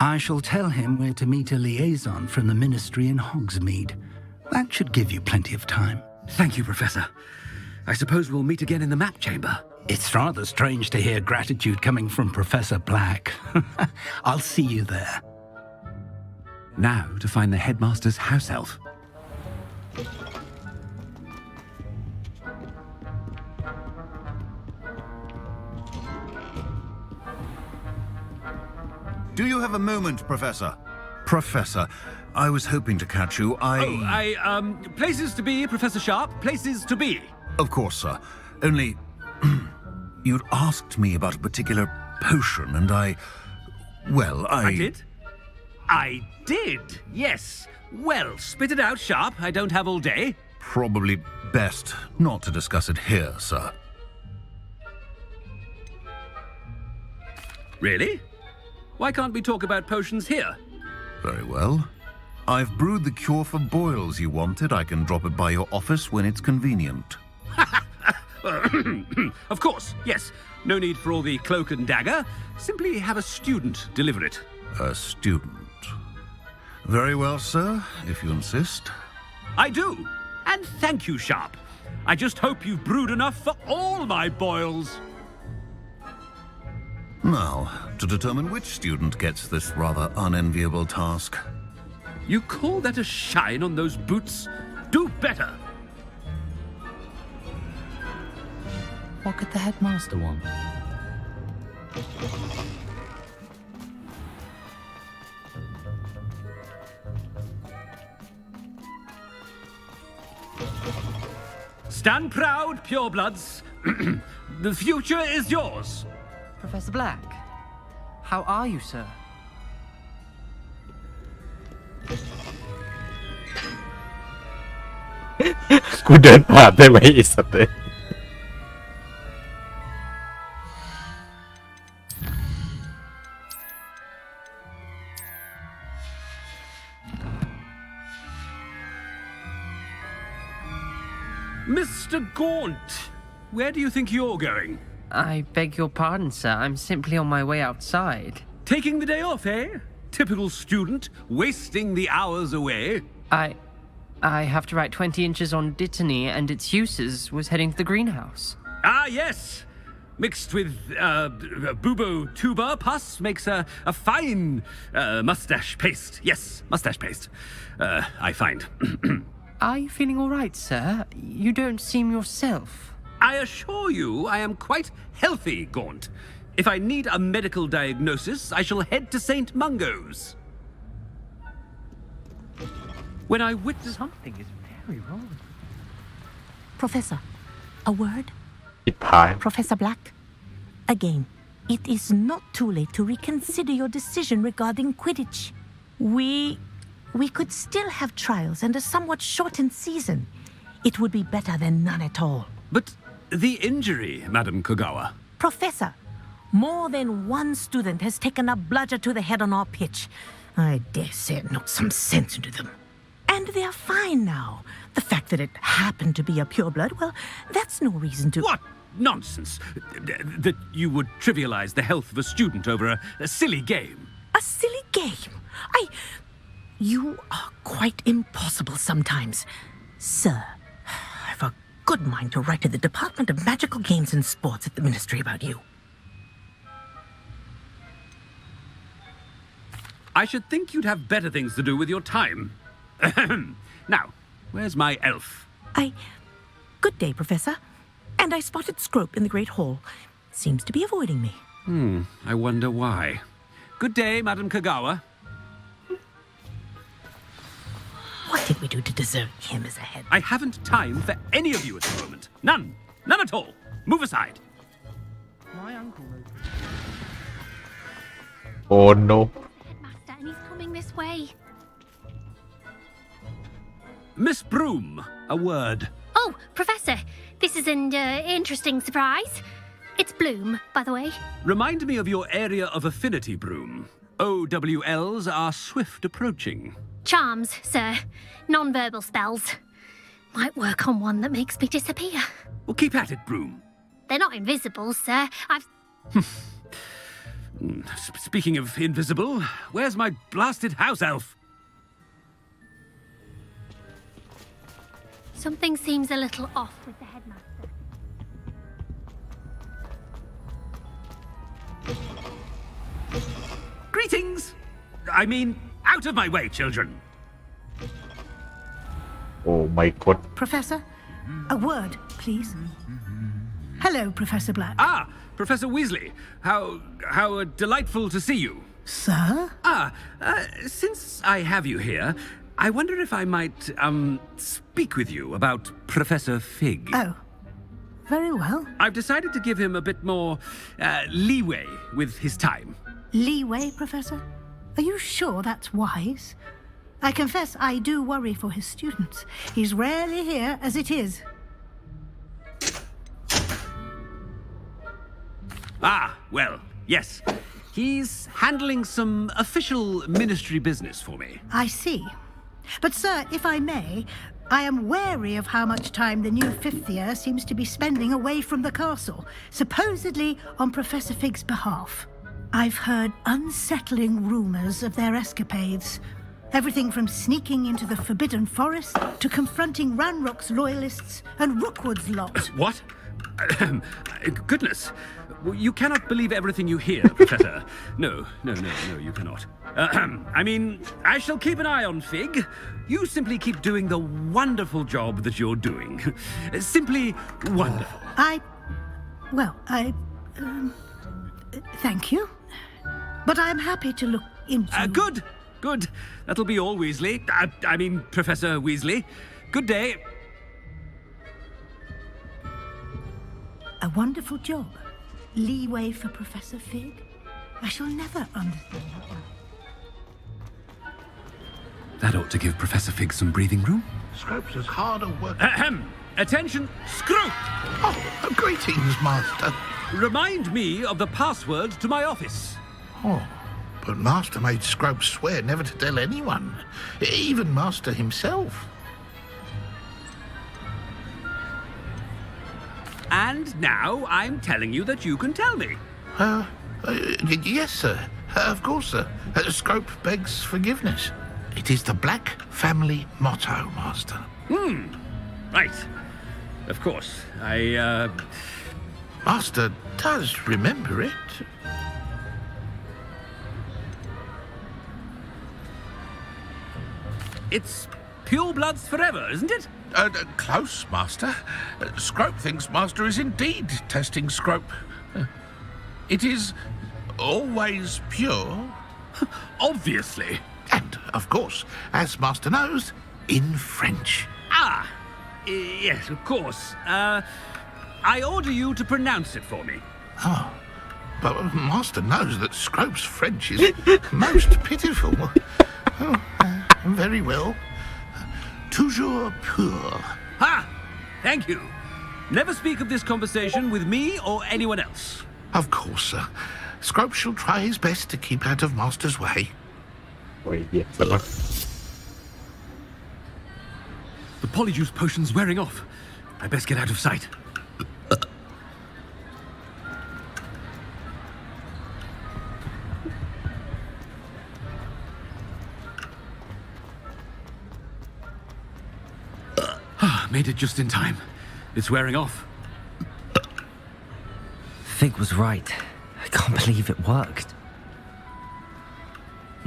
I shall tell him where to meet a liaison from the ministry in Hogsmeade. That should give you plenty of time. Thank you, Professor. I suppose we'll meet again in the map chamber. It's rather strange to hear gratitude coming from Professor Black. I'll see you there. Now to find the headmaster's house elf. Do you have a moment, Professor? Professor, I was hoping to catch you. Places to be, Professor Sharp. Places to be. Of course, sir. Only, you'd asked me about a particular potion, and I did? I did, yes. Well, spit it out, Sharp. I don't have all day. Probably best not to discuss it here, sir. Really? Why can't we talk about potions here? Very well. I've brewed the cure for boils you wanted. I can drop it by your office when it's convenient. Of course, yes. No need for all the cloak and dagger. Simply have a student deliver it. A student. Very well, sir, if you insist. I do. And thank you, Sharp. I just hope you've brewed enough for all my boils. Now, to determine which student gets this rather unenviable task. You call that a shine on those boots? Do better. What could the headmaster want? Stand proud, purebloods. The future is yours. Professor Black, how are you, sir?กูเดินผ่านได้ไหมไอ้สัตว์เลย Mr. Gaunt, where do you think you're going? I beg your pardon, sir. I'm simply on my way outside. Taking the day off, eh? Typical student, wasting the hours away. I have to write 20 inches on Dittany and its uses. Was heading to the greenhouse. Ah, yes. Mixed with bubo tuber pus makes a fine mustache paste. Yes, mustache paste. I find. Are you feeling all right, sir? You don't seem yourself. I assure you I am quite healthy, Gaunt. If I need a medical diagnosis, I shall head to St. Mungo's. When I witness... Something is very wrong. Professor, a word? ผิดพาย Professor Black, again, it is not too late to reconsider your decision regarding Quidditch. We could still have trials and a somewhat shortened season. It would be better than none at all. But the injury, Madam Kogawa. Professor, more than one student has taken a bludger to the head on our pitch. I dare say it knocked some sense into them. And they're fine now. The fact that it happened to be a pureblood, well, that's no reason to... What nonsense! That you would trivialize the health of a student over a silly game. A silly game? You are quite impossible sometimes. Sir, I've a good mind to write to the Department of Magical Games and Sports at the Ministry about you. I should think you'd have better things to do with your time. Now, where's my elf? Good day, Professor. And I spotted Scrope in the Great Hall. Seems to be avoiding me. I wonder why. Good day, Madam Kogawa. What did we do to deserve him as a head? I haven't time for any of you at the moment. None. None at all. Move aside. My uncle. Oh no. Master, and he's coming this way. Miss Broom, a word. Oh, Professor, this is an interesting surprise. It's Bloom, by the way. Remind me of your area of affinity, Broom. OWLs are swift approaching. Charms, sir. Non-verbal spells. Might work on one that makes me disappear. Well, keep at it, Broom. They're not invisible, sir. Speaking of invisible, where's my blasted house elf? Something seems a little off with the headmaster. Greetings! I mean, out of my way, children. Oh my god. Professor, a word, please. Hello, Professor Black. Ah, Professor Weasley. How delightful to see you. Sir? Since I have you here, I wonder if I might, speak with you about Professor Fig. Oh, very well. I've decided to give him a bit more, leeway with his time. Leeway, Professor? Are you sure that's wise? I confess I do worry for his students. He's rarely here as it is. Ah, well, yes. He's handling some official ministry business for me. I see. But, sir, if I may, I am wary of how much time the new fifth year seems to be spending away from the castle, supposedly on Professor Fig's behalf. I've heard unsettling rumours of their escapades. Everything from sneaking into the Forbidden Forest to confronting Ranrock's loyalists and Rookwood's lot. What? Goodness. You cannot believe everything you hear, Professor. No, you cannot. I mean, I shall keep an eye on Fig. You simply keep doing the wonderful job that you're doing. Simply wonderful. Thank you. But I'm happy to look into... Good. That'll be all, Weasley. I mean, Professor Weasley. Good day. A wonderful job. Leeway for Professor Fig. I shall never understand that one. That ought to give Professor Fig some breathing room. Scrope's as hard at work. Attention, Scrope! Oh, greetings, Master. Remind me of the password to my office. Oh, but Master made Scrope swear never to tell anyone, even Master himself. And now I'm telling you that you can tell me. Yes, sir. Of course, sir. Scrope begs forgiveness. It is the Black family motto, Master. Right. Of course. Master does remember it. It's pure bloods forever, isn't it? Close, Master. Scrope thinks Master is indeed testing Scrope. It is always pure. Obviously. And, of course, as Master knows, in French. Yes, of course. I order you to pronounce it for me. Oh, but Master knows that Scrope's French is most pitiful. Very well. Toujours pur. Ha! Thank you. Never speak of this conversation with me or anyone else. Of course, sir. Scrope shall try his best to keep out of Master's way. โอ้ยเหี้ยแล้วก็ The polyjuice potion's wearing off. I best get out of sight. Made it just in time. It's wearing off. Fig was right. I can't believe it worked.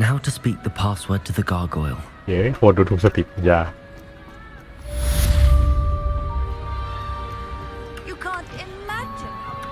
Now to speak the password to the gargoyle. เย้โคตรดูถูกสติปัญญา You can't imagine how.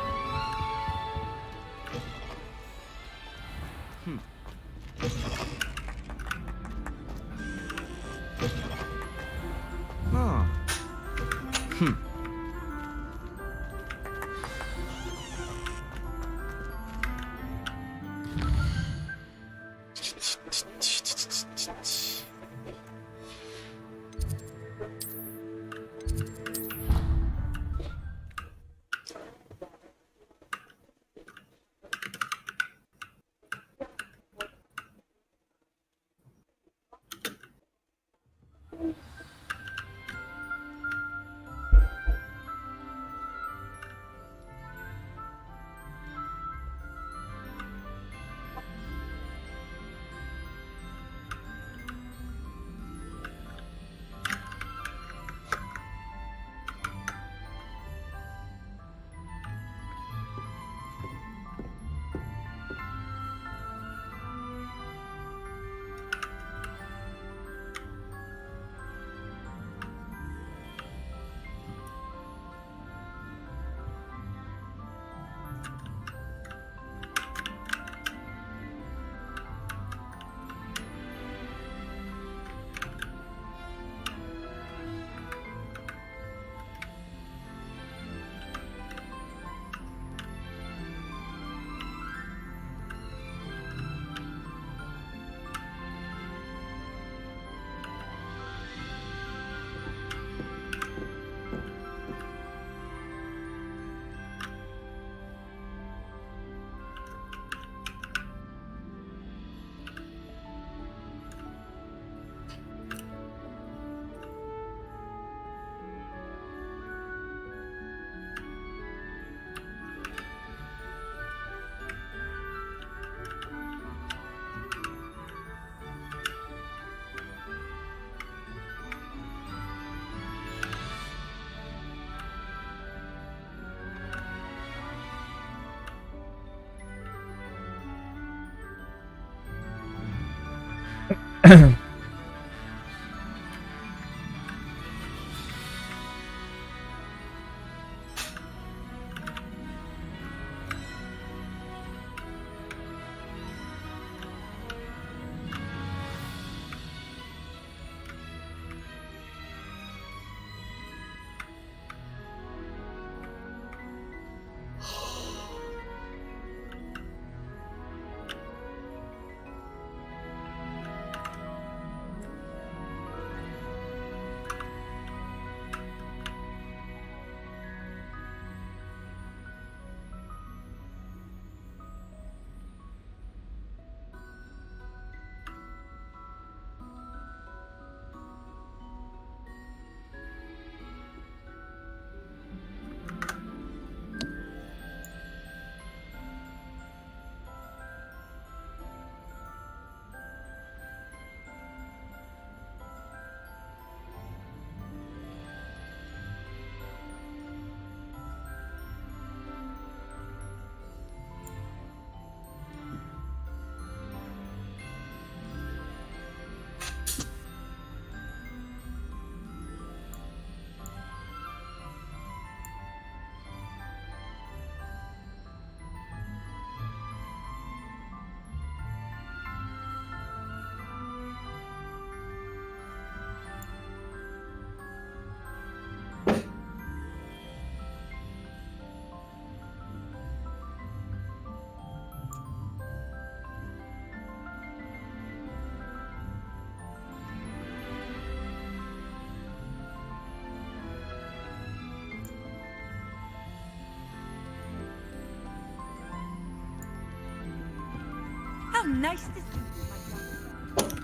How nice to see you, my darling.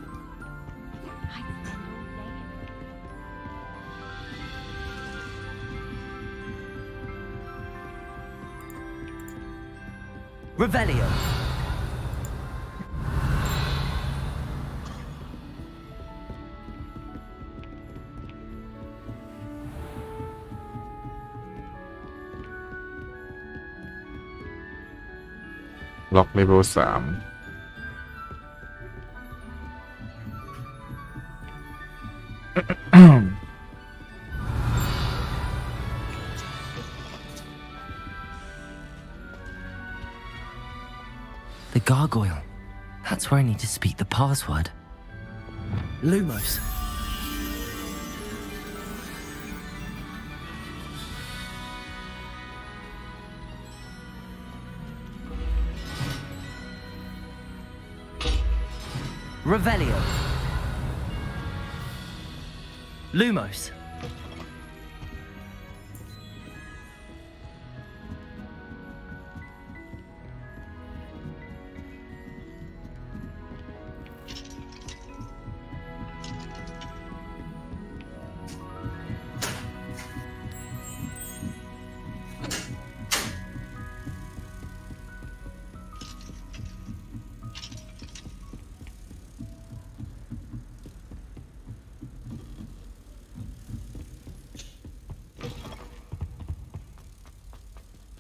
I spend all day in Revelio. Lock level 3 The gargoyle. That's where I need to speak the password. Lumos. Revelio. Lumos.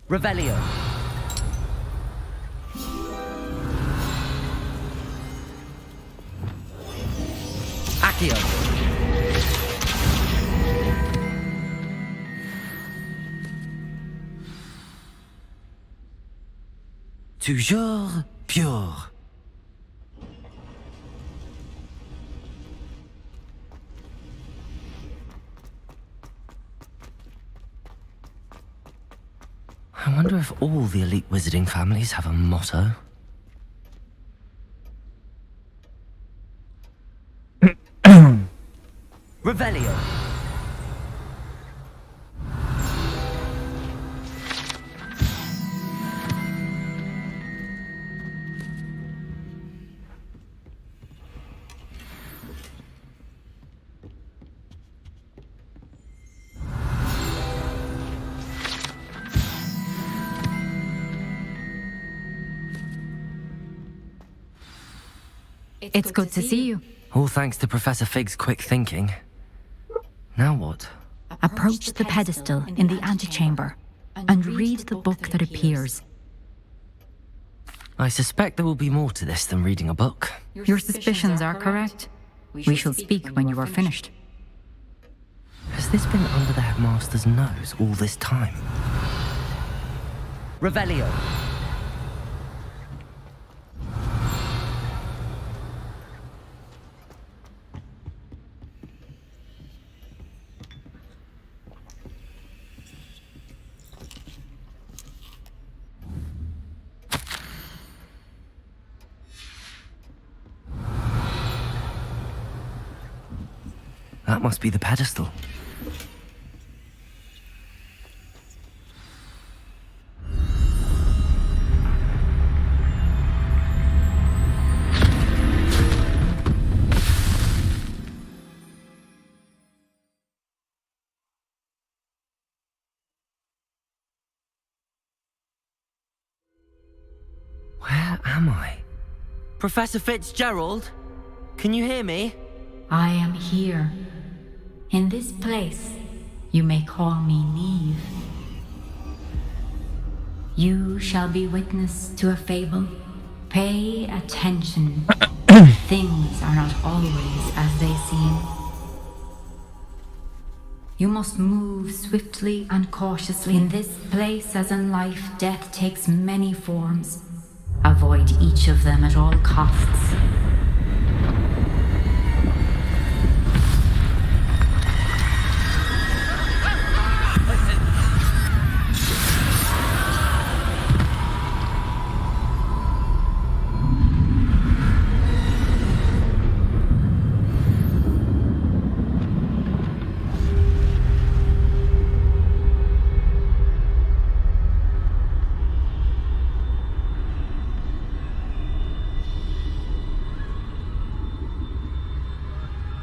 Revelio. Accio. Toujours pure. I wonder if all the elite wizarding families have a motto. Revelio. It's good to see you. All thanks to Professor Fig's quick thinking. Now what? Approach the pedestal in the antechamber and read the book that appears. I suspect there will be more to this than reading a book. Your suspicions are correct. We shall speak when you are finished. Has this been under the headmaster's nose all this time? Revelio. That must be the pedestal. Where am I? Professor Fitzgerald? Can you hear me? I am here. In this place, you may call me Neve. You shall be witness to a fable. Pay attention. Things are not always as they seem. You must move swiftly and cautiously. In this place, as in life, death takes many forms. Avoid each of them at all costs.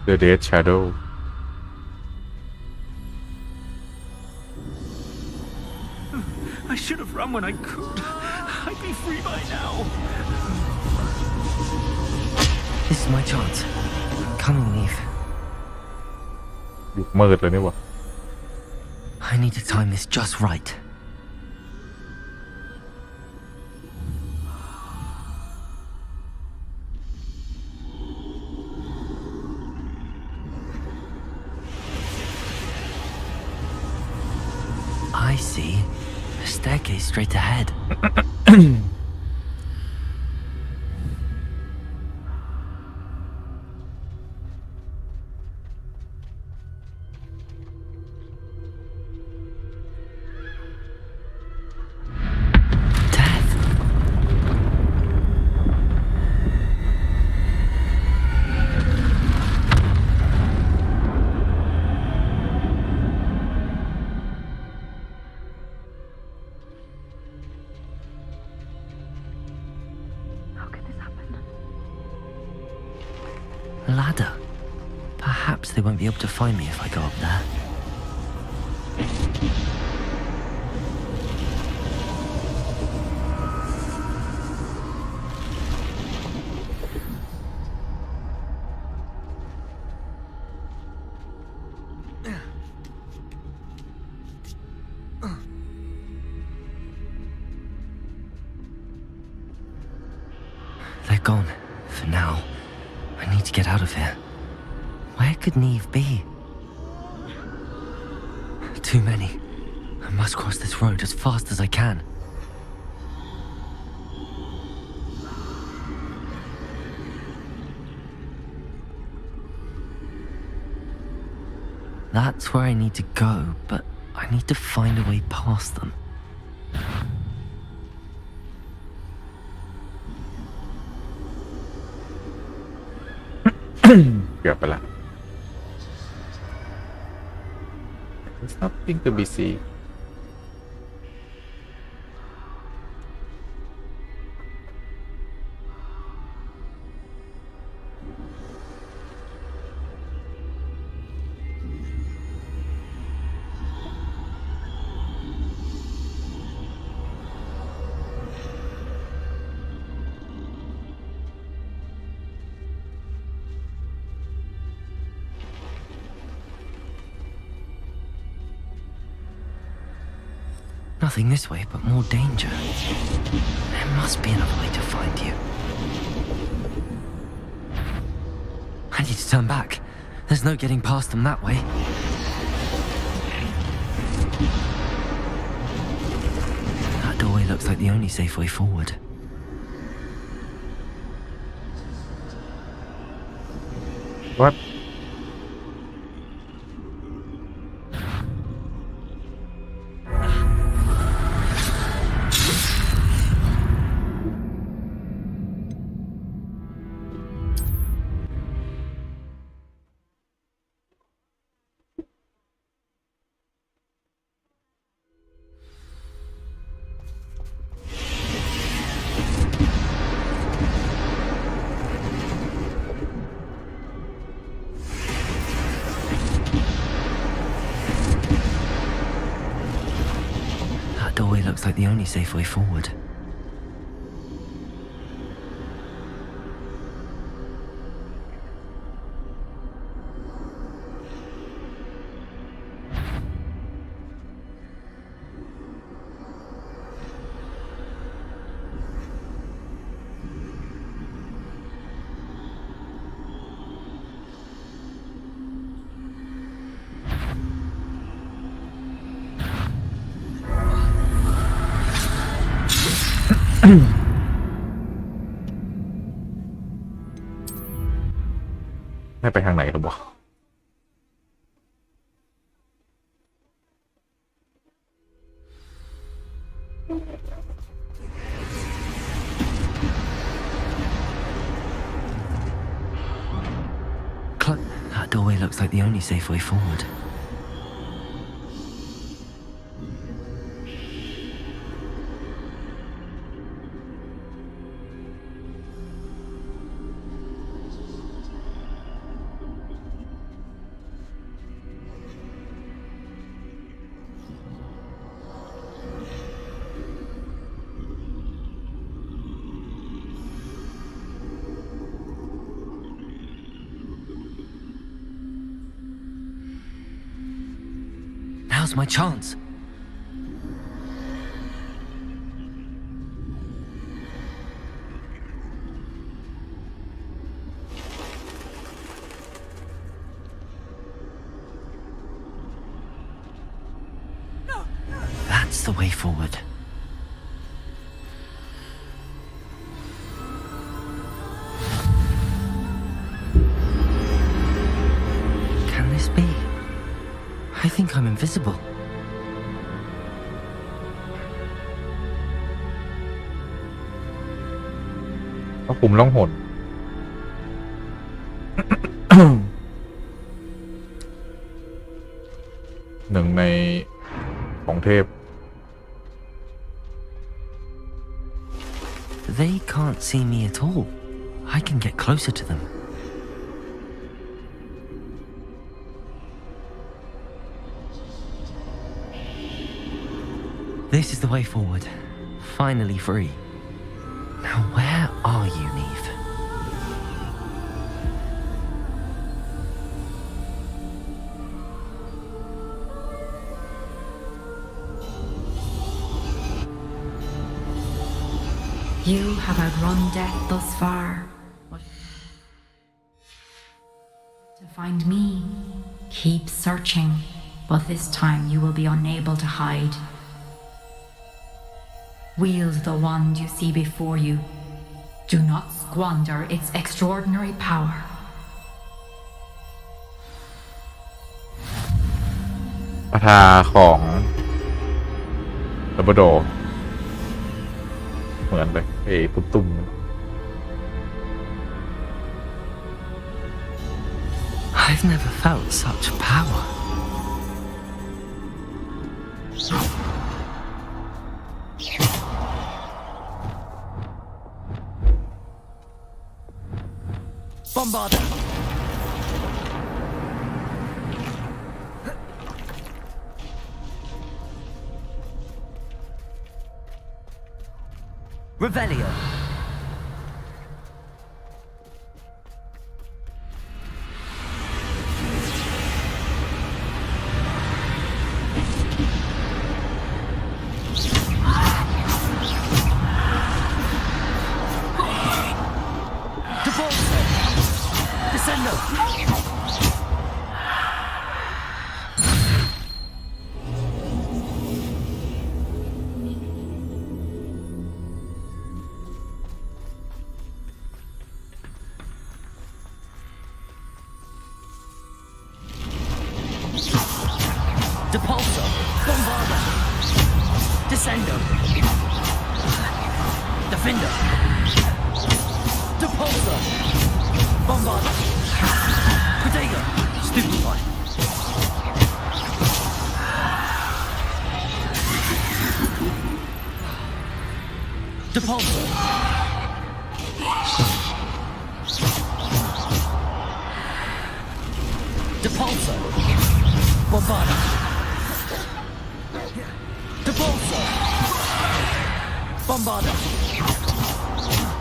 The Dead Shadow I should have run when I could. I'd be free by now. This is my chance. Come on, Eve. ยุคมืดเลยนี่วะ I need to time this just right. I see. A staircase straight ahead. Ladder. Perhaps they won't be able to find me if I go up there. They're gone, for now. I need to get out of here. Where could Neve be? Too many. I must cross this road as fast as I can. That's where I need to go, but I need to find a way past them. There's nothing to be seen. Nothing this way, but more danger. There must be another way to find you. I need to turn back. There's no getting past them that way. That doorway looks like the only safe way forward. What? Doorway looks like the only safe way forward.ให้ไปทางไหนหรอบอกThat doorway looks like the only safe way forward. Now's my chance. That's the way forward. Can this be? I think I'm invisible. ก็คุมล่องหน หนึ่งในของเทพ They can't see me at all. I can get closer to them. This is the way forward. Finally free. Now where are you, Neve? You have outrun death thus far. To find me, keep searching, but this time you will be unable to hide. Wield the wand you see before you. Do not squander its extraordinary power. ปทาของดับเบิลโดเหมือนเลยตุ้ม I've never felt such power. Bombarder! Revelio! Depulso! Bombarda! Descendo! Defender! Depulso! Bombarda! Protego! Stupefy! Depulso! Depulso! Bombarda! Depulso! Bombarda!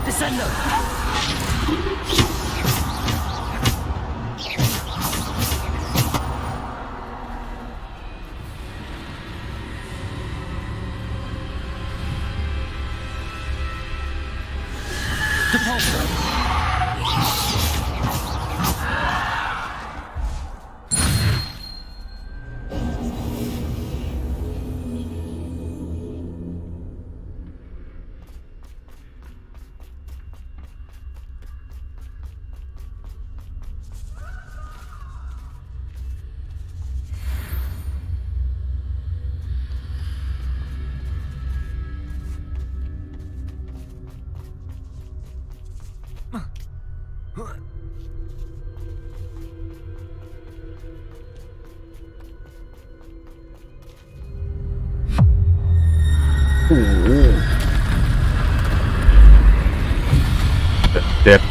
Descendo! Depulso! Dead.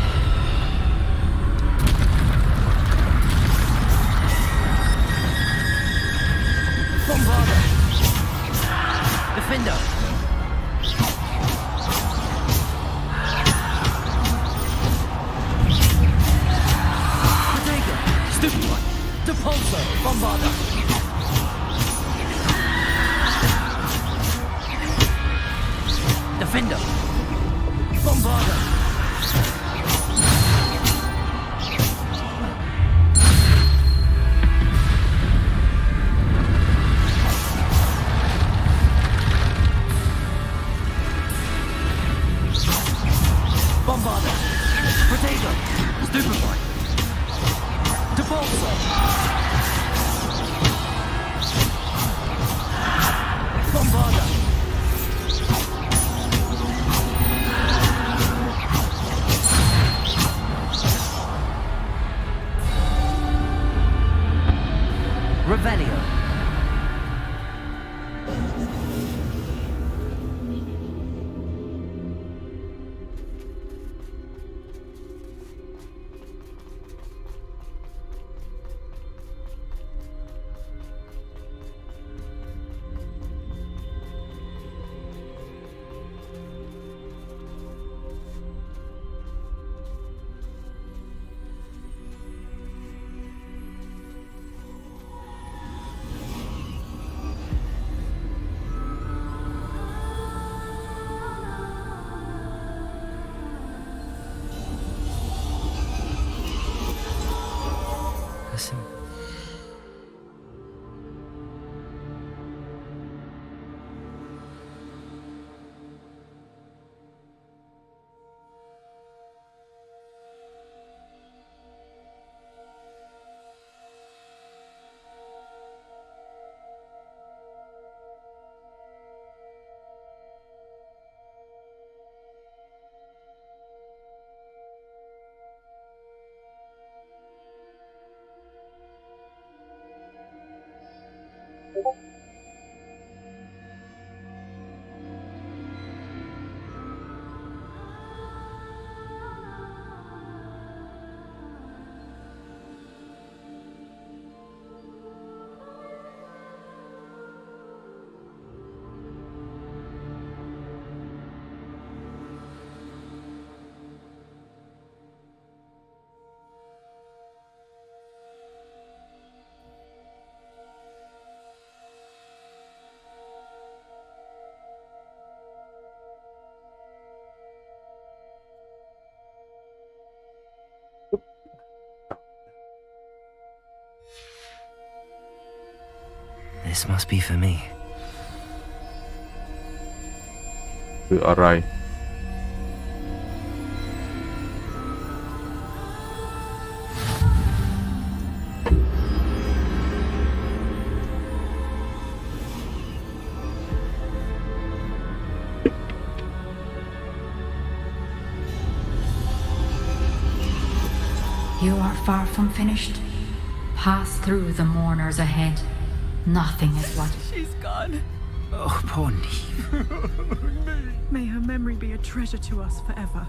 Bombarda! Defender! Protego! Stupefy! Depulso! Bombarda! Bombarda! Potato! Stupefy! Depulso! Bombarda! Revelio. Listen. This must be for me. คืออะไร You are far from finished. Pass through the mourners ahead. Nothing is what... She's gone. Oh, poor Neve. May her memory be a treasure to us forever.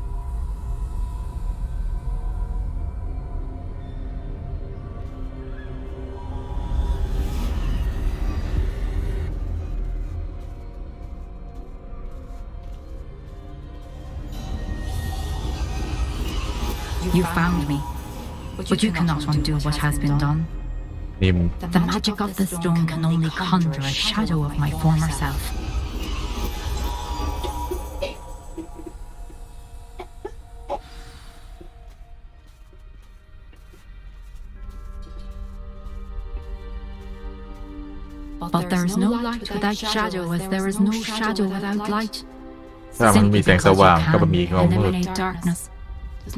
You found me, but you cannot undo what has been done. The magic of the stone can only conjure a shadow of my former self. But there is no light without shadow, as there is no shadow without light. ถ้ามันมีแสงสว่างก็มีเงามืด Eliminate darkness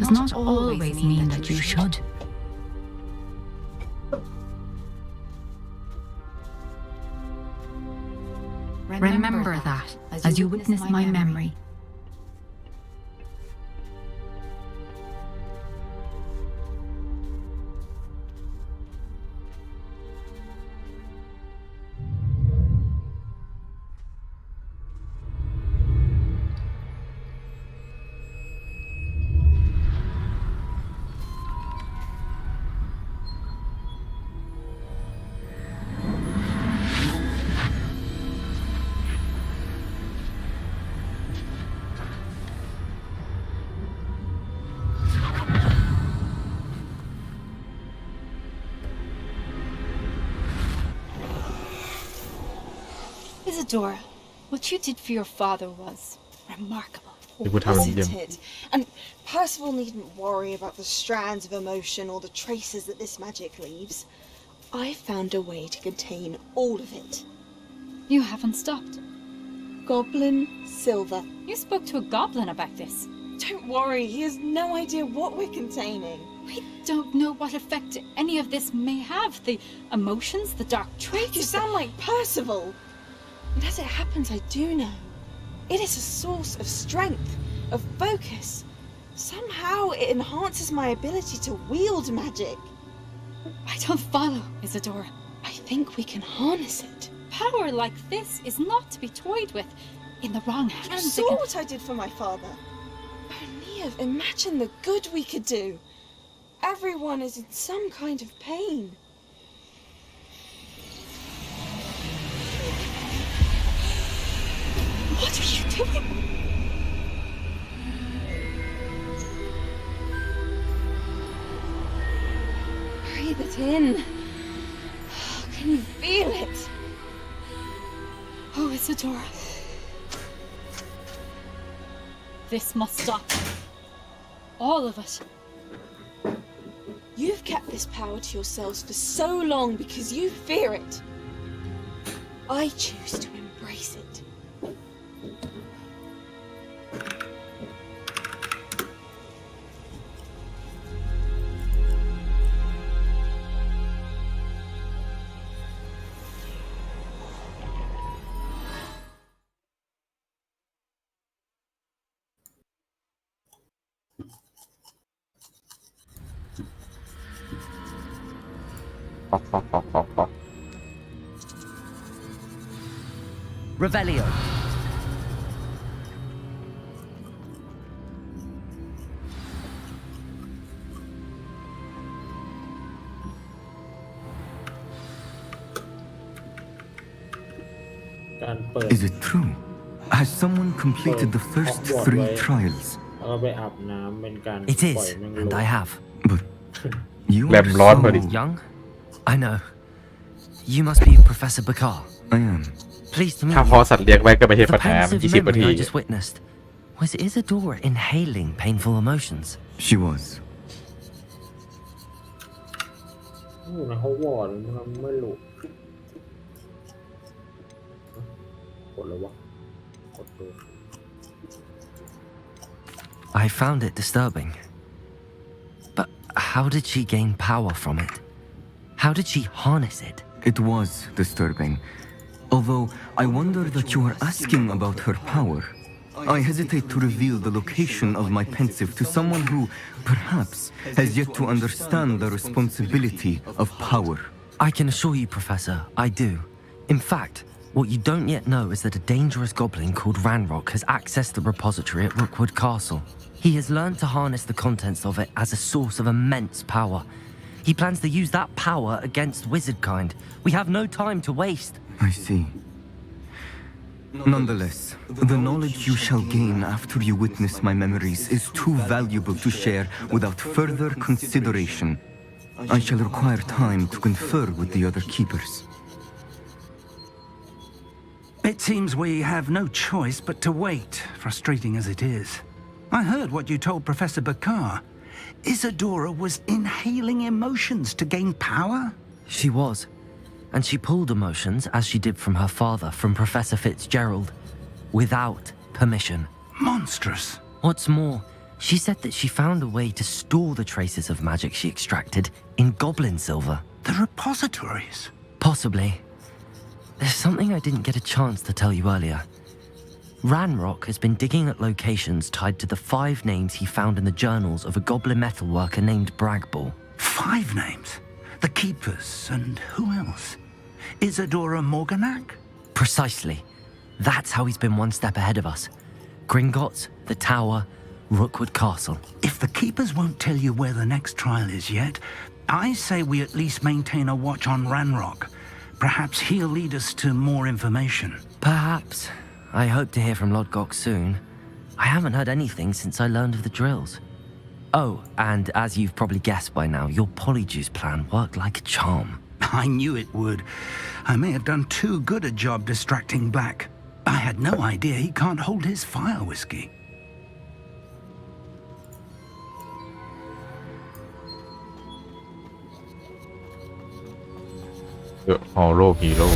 does not always mean that you should. Remember that as you witness my memory. Isadora, what you did for your father was remarkable, It would have wasn't been. it? And Percival needn't worry about the strands of emotion or the traces that this magic leaves. I found a way to contain all of it. You haven't stopped. Goblin silver. You spoke to a goblin about this. Don't worry, he has no idea what we're containing. We don't know what effect any of this may have. The emotions, the dark traits. You sound like Percival. And as it happens, I do know. It is a source of strength, of focus. Somehow it enhances my ability to wield magic. I don't follow, Isadora. I think we can harness it. Power like this is not to be toyed with. In the wrong hands. You saw what I did for my father. O'Neill, imagine the good we could do. Everyone is in some kind of pain. What are you doing? Breathe it in. Can you feel it? Oh, Isadora. This must stop. All of it. You've kept this power to yourselves for so long because you fear it. I choose to embrace it. Revelio. Is it true? Has someone completed the first 3 trials? It is, and I have. But you are so young. I know. You must be Professor Bakar. I am. Pleased to meet ถ้า you. พอสัตว์เลี้ยงไว้ก็ไม่ใช่ปัญ The หามัน pensive 20 นาที memory I just witnessed. Was Isadora inhaling painful emotions? She was. นะเขาวอร์ดมันไม่รู้กดเลยวะกดดู I found it disturbing. But how did she gain power from it? How did she harness it? It was disturbing. Although I wonder that you are asking about her power. I hesitate to reveal the location of my pensive to someone who, perhaps, has yet to understand the responsibility of power. I can assure you, Professor, I do. In fact, what you don't yet know is that a dangerous goblin called Ranrock has accessed the repository at Rookwood Castle. He has learned to harness the contents of it as a source of immense power. He plans to use that power against wizardkind. We have no time to waste. I see. Nonetheless, the knowledge you shall gain after you witness my memories is too valuable to share without further consideration. I shall require time to confer with the other keepers. It seems we have no choice but to wait, frustrating as it is. I heard what you told Professor Bakar. Isadora was inhaling emotions to gain power? She was. And she pulled emotions, as she did from her father, from Professor Fitzgerald, without permission. Monstrous. What's more, she said that she found a way to store the traces of magic she extracted in goblin silver. The repositories? Possibly. There's something I didn't get a chance to tell you earlier. Ranrock has been digging at locations tied to the 5 names he found in the journals of a goblin metalworker named Bragball. 5 names? The Keepers, and who else? Isadora Morganac? Precisely. That's how he's been one step ahead of us. Gringotts, the Tower, Rookwood Castle. If the Keepers won't tell you where the next trial is yet, I say we at least maintain a watch on Ranrock. Perhaps he'll lead us to more information. Perhaps. I hope to hear from Lodgok soon. I haven't heard anything since I learned of the drills. Oh, and as you've probably guessed by now, your polyjuice plan worked like a charm. I knew it would. I may have done too good a job distracting Black. I had no idea he can't hold his fire whiskey. The Hollow Hero.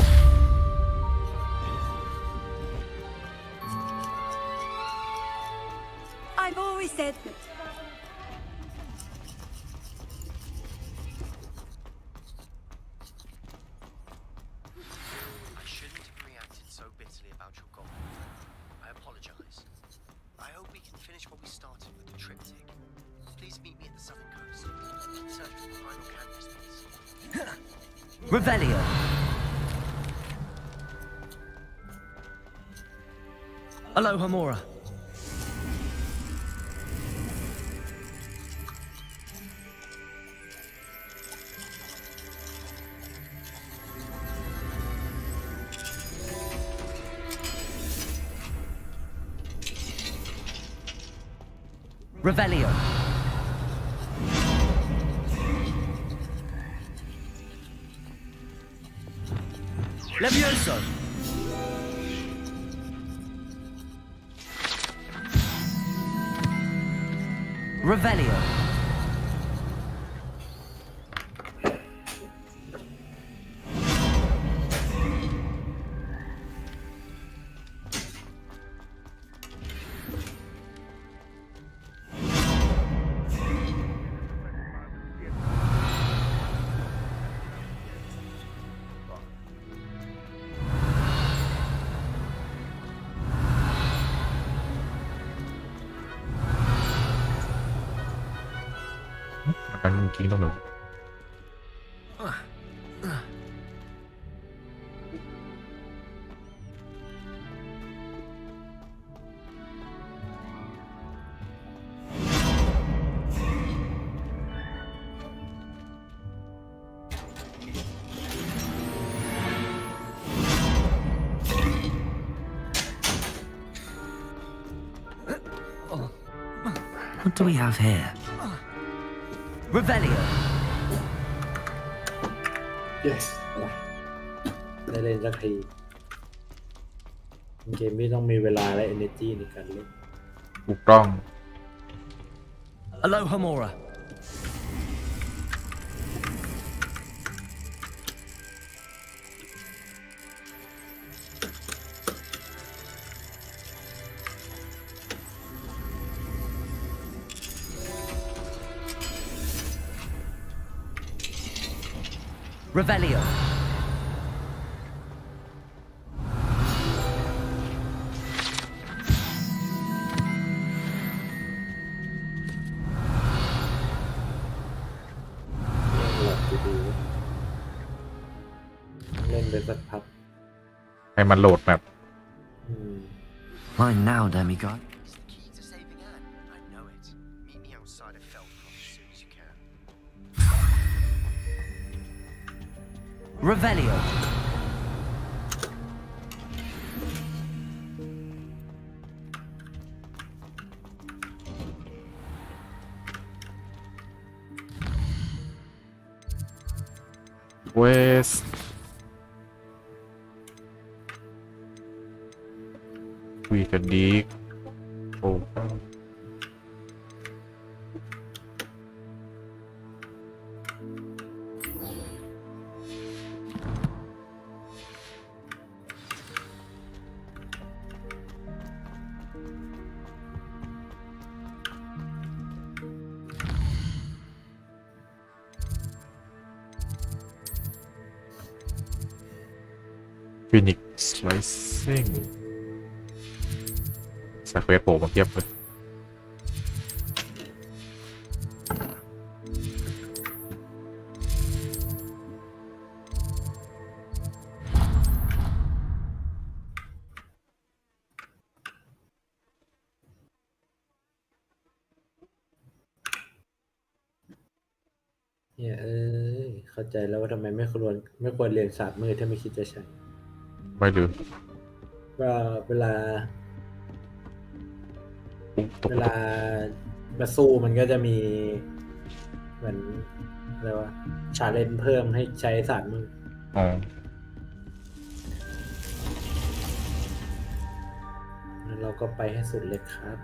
I've always said that. I shouldn't have reacted so bitterly about your goal. I apologize. I hope we can finish what we started with the triptych. Please meet me at the southern coast. Search for the final canvas, please. Revelio. Aloha Mora. Revelio. Levioso. Revelio. Anh kiến đâu được. What do we have here? Revelio. Yes ได้เล่นสักทีเกมไม่ต้องมีเวลาและ energy ในการเล่น ถูกต้อง Aloha Mora. Revelio. Mine now, demigod. Revelio. West. We can dig. Oh. Phoenix Rising สักเวทโผล่มาเทียบเลยเนี่ยเข้าใจแล้วว่าทำไมไม่ควรเรียนศาสตร์มืดถ้าไม่คิดจะใช้ไม่ลืมว่าเวลามาสู้มันก็จะมีเหมือนอะไรวะชาเลนจ์เพิ่มให้ใช้ศาสตร์มืดเราก็ไปให้สุดเลยครับ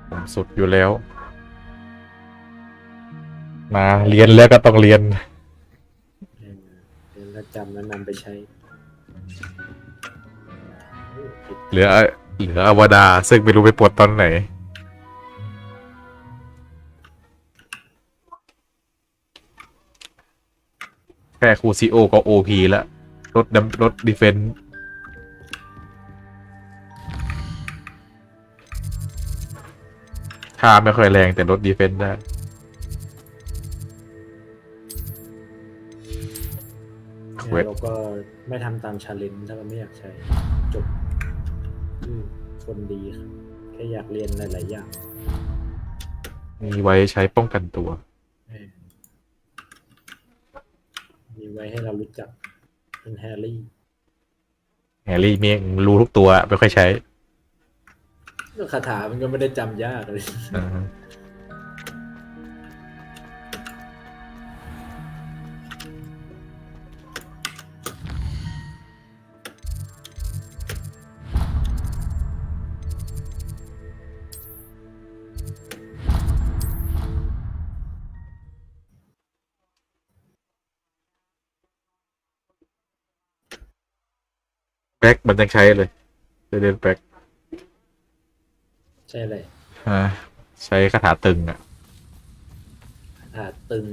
ผมสุดอยู่แล้วมาเรียนแล้วก็ต้องเรียนแล้วจำแล้วนำไปใช้เหลืออวดาซึ่งไม่รู้ไปปวดตอนไหน แค่คูซิโอก็โอพีแล้วรถดีเฟนส์ค่าไม่ค่อยแรงแต่รถดีเฟนส์ได้เราก็ไม่ทำตามชาเลนจ์ถ้าเราไม่อยากใช้จบคนดีครับแค่อยากเรียนหลายๆอย่างมีไว้ใช้ป้องกันตัวมีไว้ให้เรารู้จักเป็นแฮร์รี่เมียงรู้ทุกตัวไม่ค่อยใช้คาถามันก็ไม่ได้จำยากเลยแบ็คมันยังใช้เลยเล่นแบ็คใช่เลยใช้คาถาตึงอ่ะคาถาตึง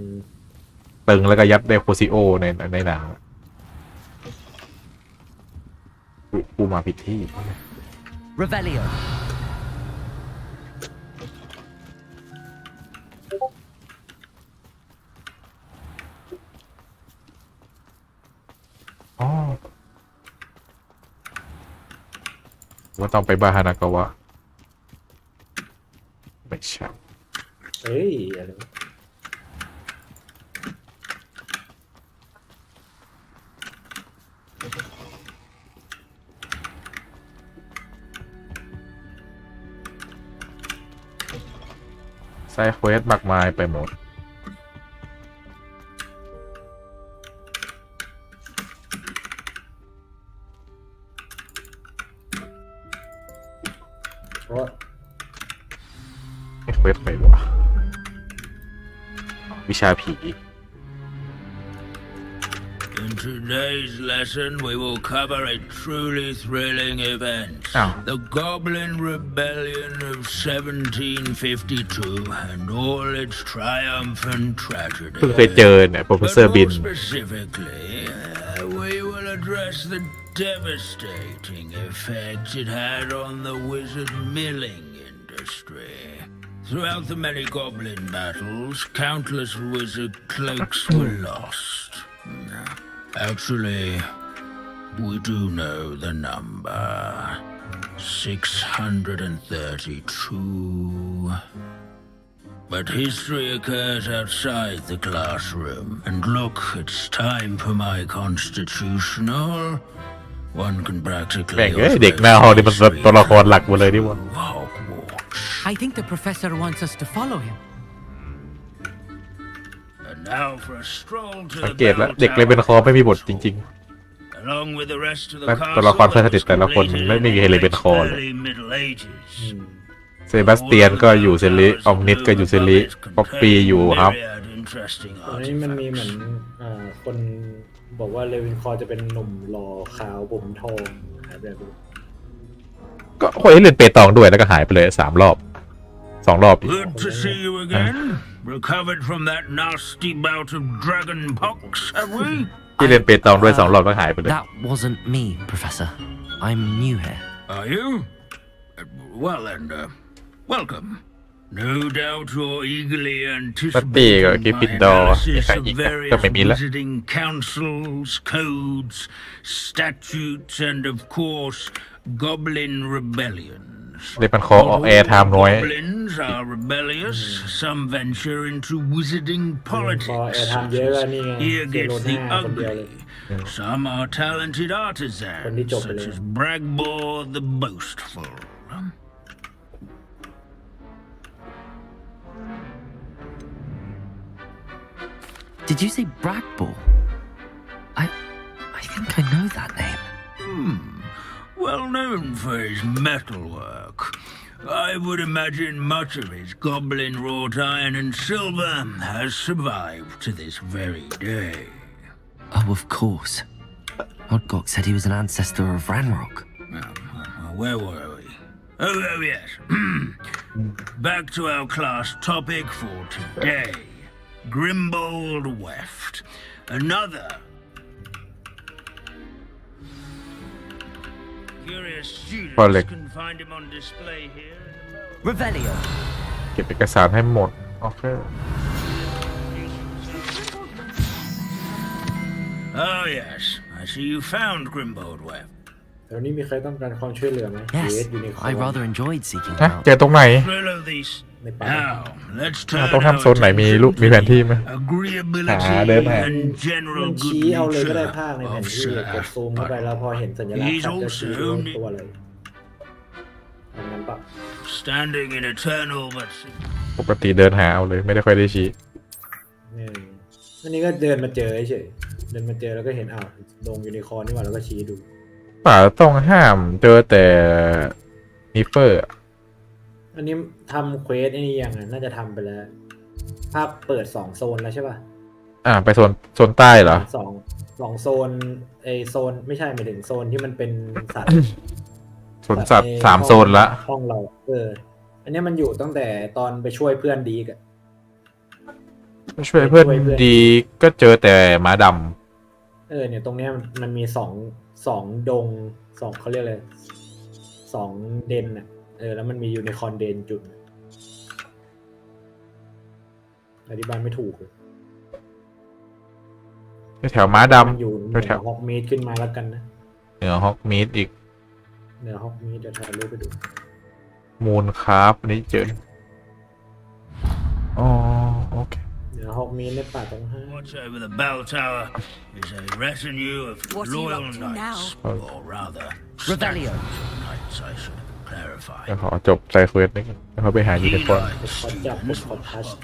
แล้วก็ยัดในโคซิโอในหนังกูมาผิดที่ Revelioว่าต้องไปบาฮานากาวะไม่ใช่เฮ้ยอะไรไซด์เควสมากมายไปหมดเควสไปวะวิชาผี In today's lesson, we will cover a truly thrilling event. The Goblin Rebellion of 1752 and all its triumph and tragedy. เพิ่งเคยเจอเนี่ยโปรเฟสเซอร์บิน Specifically, we will address the devastating effect it had on the wizard milling industry. Throughout the many goblin battles, countless wizard cloaks were lost. Actually, we do know the number. 632. But history occurs outside the classroom. And look, it's time for my constitutional. One can practically... เด็กหน้าห้องนี่มันตัวละครหลักหมดเลยนี่วะ I think the professor wants us to follow him. And now for a stroll to สั the งเกตแล้ว bell เด็กเลยเป็นคอไม่มีบทจริง Along with the rest of the ๆตัวละครเพื่อนสนิทแต่ละคนไม่มีใครเลยเป็นคอเลยเซบาสเตียนก็อยู่เซริออมนิดก็อยู่เซริป๊อปปี้อยู่ครับตอนนี้มันมีเหมือนคนบอกว่าเลวินคอจะเป็นหนุ่มหล่อขาวผมทองหายไปแบบก็คนที่เล่นเปตองด้วยแล้วก็หายไปเลย3 รอบ 2 รอบ Good to see you again. Recovered from that nasty bout of dragon pox, have we? ที่เล่นเปตองด้วย2 รอบแล้วหายไปเลย That wasn't me, Professor. I'm new here. Are you? Well then, welcome. No doubt you're eagerly anticipating my analysis of various visiting councils, codes, statutes, and of course, goblin rebellions. เด็กมันคอออกแอร์ไทม์น้อย Goblins are rebellious. Some venture into wizarding politics. Here gets the ugly. Some are talented artisans, such as Bragbor the Boastful. Did you say Bragbor? I think I know that name. Well known for his metalwork. I would imagine much of his goblin wrought iron and silver has survived to this very day. Oh, of course. Odgok said he was an ancestor of Ranrock. Where were we? Oh yes. Back to our class topic for today. Grimbold Weft. another. Curious students can find him on display here. Revelio. เก็บเอกสารให้หมดโอเค Oh yes, I see you found Grimbold Web. แต่วันนี้มีใครต้องการความช่วยเหลือไหม Yes, I rather enjoyed seeking ฮะ help. เจอตรงไหน Follow these. ในป่า Now, let's turn ต้องทำโซนไหนมีรูปมีแผนที่ไหม agreeability เดินหา and general มัน good ชี้เอาเลยก็ได้ nature ภาคในแผน of ที่กด Sir. ซูมเข้าไปแล้วพอเห็นสัญลักษณ์ He's ชัดก็ชี้ also ว่าตัวอะไรอันนั้นปะ standing in eternal but ปกติเดินหาเอาเลยไม่ได้ค่อยได้ชี้ อันนี้ก็เดินมาเจอเฉยเดินมาเจอแล้วก็เห็นดงยูนิคอร์นนี่หว่าแล้วก็ชี้ดู ป่าต้องห้ามเจอแต่นิเฟอร์ อันนี้ทำเควสไอ้นี่ยังน่าจะทำไปแล้วภาพเปิด2โซนแล้วใช่ป่ะไปโซนใต้เหรอสองโซนไอโซนไม่ใช่หมายถึงโซนที่มันเป็นสัตว์ สวนสัตว์3โซนละห้องเราอันนี้มันอยู่ตั้งแต่ตอนไปช่วยเพื่อนดีกช่วยเพื่อนดีก็เจอแต่หมาดำเนี่ยตรงเนี้ยมันมี2ดง2เขาเรียกอะไร2เดนน่ะแล้วมันมียูนิคอร์นเดนจุดอธิบายไม่ถูกเลยแถวม้าดำอยู่แถวฮอกมีดขึ้นมาแล้วกันนะเหนือฮอกมีดอีกเหนือฮอกมีดเดี๋ยวถ่ายรูปไปดูมูนคราฟนี่เจออ๋อโอเคเหนือฮอกมีดในป่าตรงห้าง Watch over the bell tower is a retinue of loyal knights, or rather, Revelio. knights, I should clarify. ขอจบไซเควสนี่แล้วเขาไปหายูนิคอร์น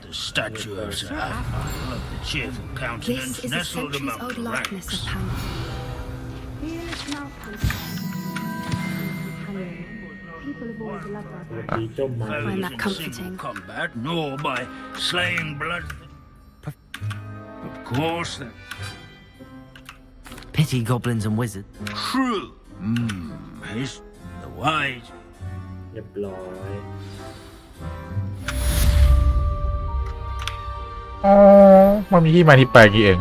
The statue of Sir Athmar of the cheerful countenance nestled among the ranks. Find that comforting. Combat, nor by slaying blood. Of course, that Pity goblins and wizards. true. Is the wise. เรียบร้อย อ๋อมันมีที่มาที่ไปกี่เอง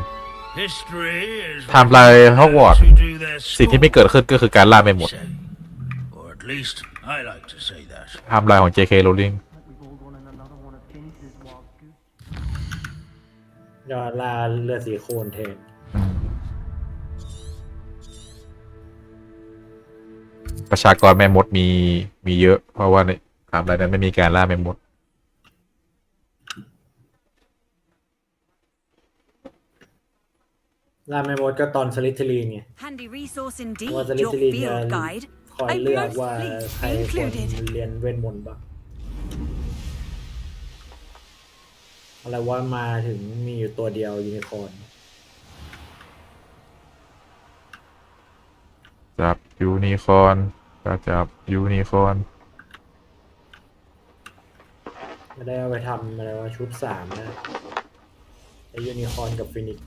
History is ไทม์ไลน์ฮอกวอตส์สิ่งที่ไม่เกิดขึ้นก็คือการล่าไม่หมด or at least I like to say that. ไทม์ไลน์ของ J.K. Rowling ยอดลาเรือสีโคนแทนประชากรแม่มดมีเยอะเพราะว่าในไทม์ไลน์นั้นไม่มีการล่าแม่มดล่าแม่มดก็ตอนสลิทลีนไง Handy resource indeed. ว่าสลิ Your ทลีนจะ field guide. คอย I'm เลือก most ว่า pleased ใคร to be ควร included. เรียนเวทมนต์บ้างอะไรว่ามาถึงมีอยู่ตัวเดียวยูนิคอร์นจับยูนิคอร์นก็จับยูนิคอร์น ไม่ได้เอาไปทำอะไรว่าชุด3นะไอยูนิคอร์นกับฟินิก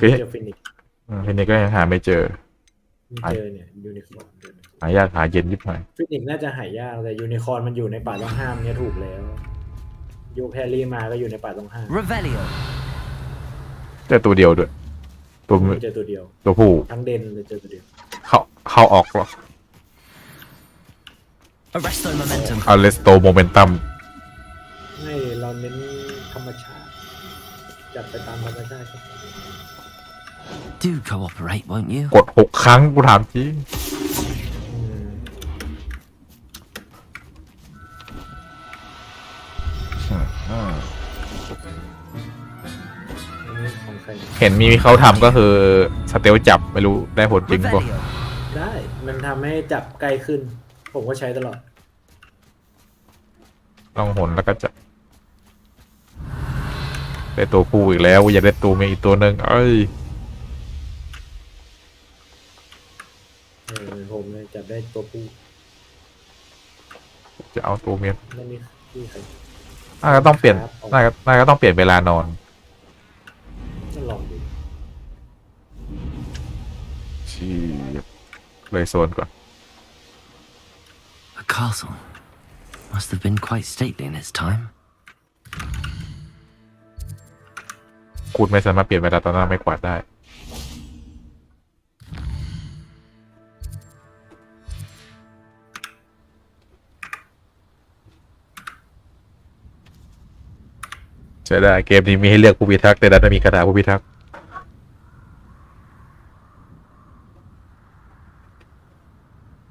ก็เจอฟินิกก็ยังหาไม่เจอเนี่ยยูนิคอร์นหายากหาเย็นยิบหายฟินิกน่าจะหายากแต่ยูนิคอร์นมันอยู่ในป่าต้องห้ามเนี่ยถูกแล้วยูแพรรี่มาก็อยู่ในป่าต้องห้าม Revelio. เจอตัวเดียวด้วยเจอตัวเดียวตัวผู้ทั้งเดนเลยเจอตัวเดียวเข้าออกหรอ Arresto momentum. Arresto momentum ไม่เราเน้นธรรมชาติจัดไปตามธรรมชาติครับ Do cooperate, won't you? กด6 ครั้งกูถามจริงเห็นมีเขาทำก็คือสเตลจับไม่รู้ได้ผลจริงป่ะได้มันทำให้จับไกลขึ้นผมก็ใช้ตลอดต้องหนแล้วก็จับได้ตัวผู้อีกแล้วอยากได้ตัวเมียอีกตัวหนึ่งผมเลยจับได้ตัวผู้จะเอาตัวเมียไม่มีที่ใครน่าก็ต้องเปลี่ยนน่าก็ต้องเปลี่ยนเวลานอนลองดูชี้เลยโซนก่อน A castle must have been quite stately in its time. คุณไม่สามารถเปลี่ยนเวลาตอนนั้นไม่กวาดได้ใช่ได้เกมนี้มีให้เลือกผู้พิทักษ์แต่ดันไม่มีคาถาผู้พิทักษ์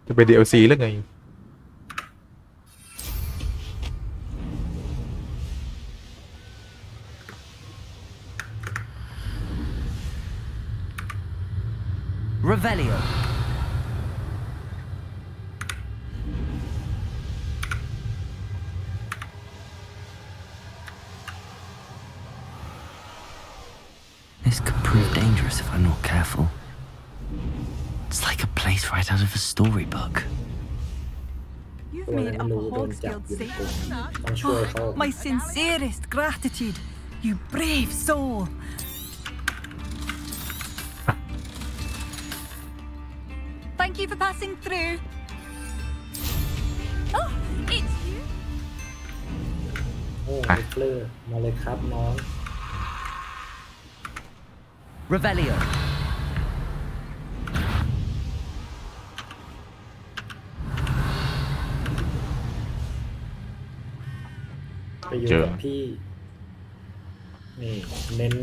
จะเป็น DLC หรือไงRevelio. This could prove dangerous if I'm not careful. It's like a place right out of a storybook. You've made up a Hogsfield safe. My sincerest gratitude, you brave soul. Thank you for passing through. Oh, it's you. โอ้เล็กเลอร์มาเลยครับน้อง Revelio. ไปอยู่กับพี่นี่เน้น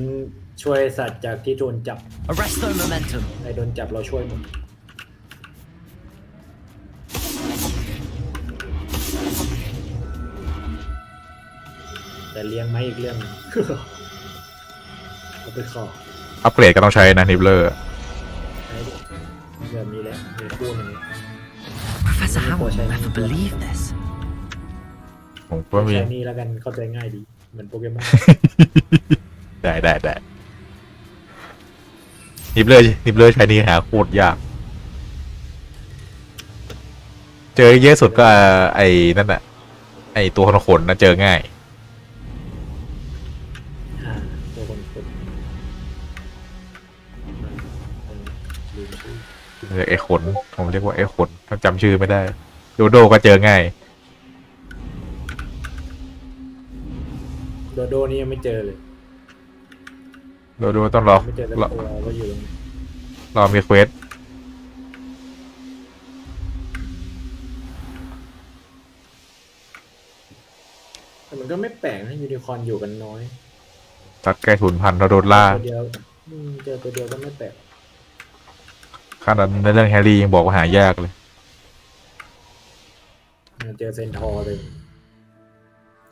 ช่วยสัตว์จากที่โดนจับ Arresto momentum. ใครโดนจับเราช่วยหมดแต่เลี้ยงไหมอีกเรื่องเอาไปขออัปเกรดก็ต้องใช้นะนิบเลอร์แบบนี้แหละมีคู่นึง Professor Howard will never believe this. ผมก็มีใช้นี่แล้วกันเข้าใจง่ายดีเหมือนโปเกมอน ได้นิบเลอร์ใช้นี่หาโคตรยากเจอเยอะสุดก็ไอ้นั่นแหละไอ้ตัวขนนะเจอง่ายตัวคนไอ้ขนผมเรียกว่าไอ้ขนจำชื่อไม่ได้โดโดก็เจอง่ายโดโดนี่ยังไม่เจอเลยโดต้องรอไม่เจอตัวว่าอยู่รอมีเควสแต่มันก็ไม่แปลกนะยูนิคอร์นอยู่กันน้อยตัดใกล้สูญพันธุ์เราโดนล่าตัวเดียวเจอตัวเดียวก็ไม่แปลกขนาดในเรื่องแฮร์รี่ยังบอกว่าหายากเลยเจอเซนทอร์เลย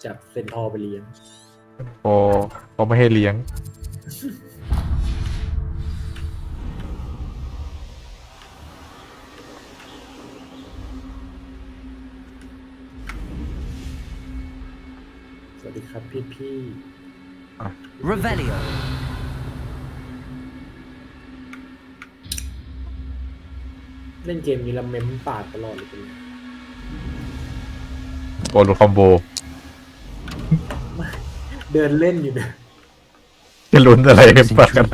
จับเซนทอร์ไปเลี้ยงพอไม่ให้เลี้ยงสวัสดีครับพี่ Revelio. เล่นเกมนี้ละเมมปาดตลอดเลยเป็นโบลูคอมโบเดินเล่นอยู่เนี่ยจะลุ้นอะไรกันปะกัน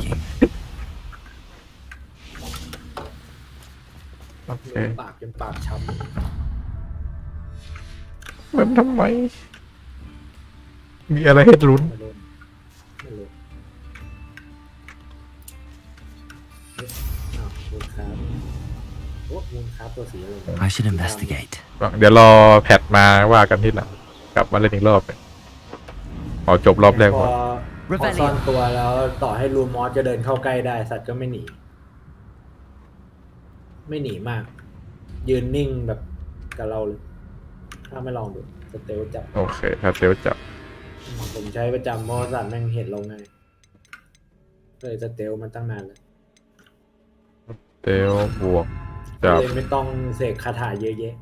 โอเคปากเป็นปากช้ำมันทำไมมีอะไรให้ลุ้นI should investigate. เดี๋ยวรอแพทมาว่ากันทีหลังกลับมาเล่นอีกรอบขอจบรอบแรกก่อนพอซ่อนตัวแล้วต่อให้รูมอสจะเดินเข้าใกล้ได้สัตว์ก็ไม่หนีมากยืนนิ่งแบบกับเราเลยถ้าไม่ลองดูสเตลจับโอเคครับสเตลจับผมใช้ประจำเพราะสัตว์แม่งเห็นเราง่ายเลยสเตลมันตั้งนานแล้วสเตลบวกจับไม่ต้องเสกคาถาเยอะแยะ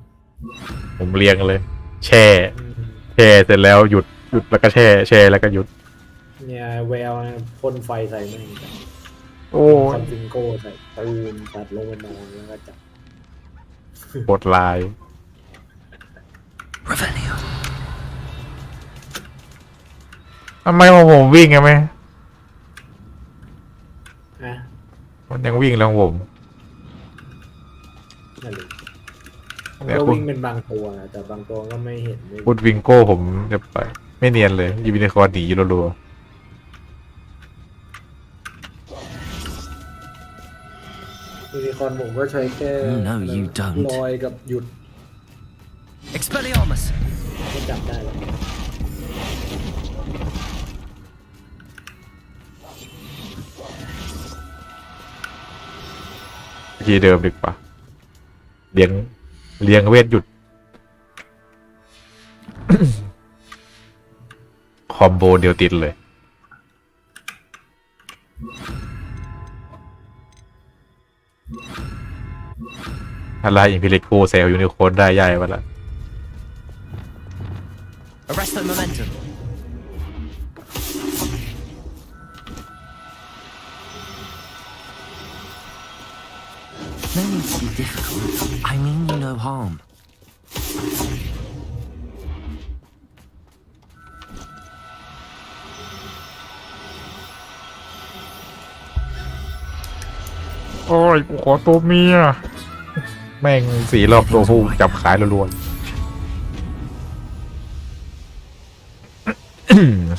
ผมเรียงเลยแช่เสร็จแล้วหยุดแล้วก็แช่แล้วก็หยุดเนี่ยแววพ่นไฟใส่มันโอ้คอนฟิงโก้ใส่ตูนตัดลงไปนอนแล้วก็จับกดลาย Revelio. ทำไมผมวิ่งไงไหมมันยังวิ่งแล้วผมก็วิ่งเป็นบางตัวแต่บางตัวก็ไม่เห็นพูดวิงโก้ผมจะไปไม่เนียนเลยยูนิคอร์นหนีรัว ยูนิคอร์นผมก็ใช้แค่ลอยกับหยุด Expelliarmus ก็จับได้แล้วทีเดิมดีกว่าเลี้ยงเวทหยุด คอมโบเดียวติดเลยอะไรอินฟิลิโกเซลยูนิโคดได้ใหญ่มาละ Arrest the momentum. No need to be difficult. I mean you no harm. โอ้ยขอตัวเมียแม่งสีรอบตัวผู้จับขายรัวๆ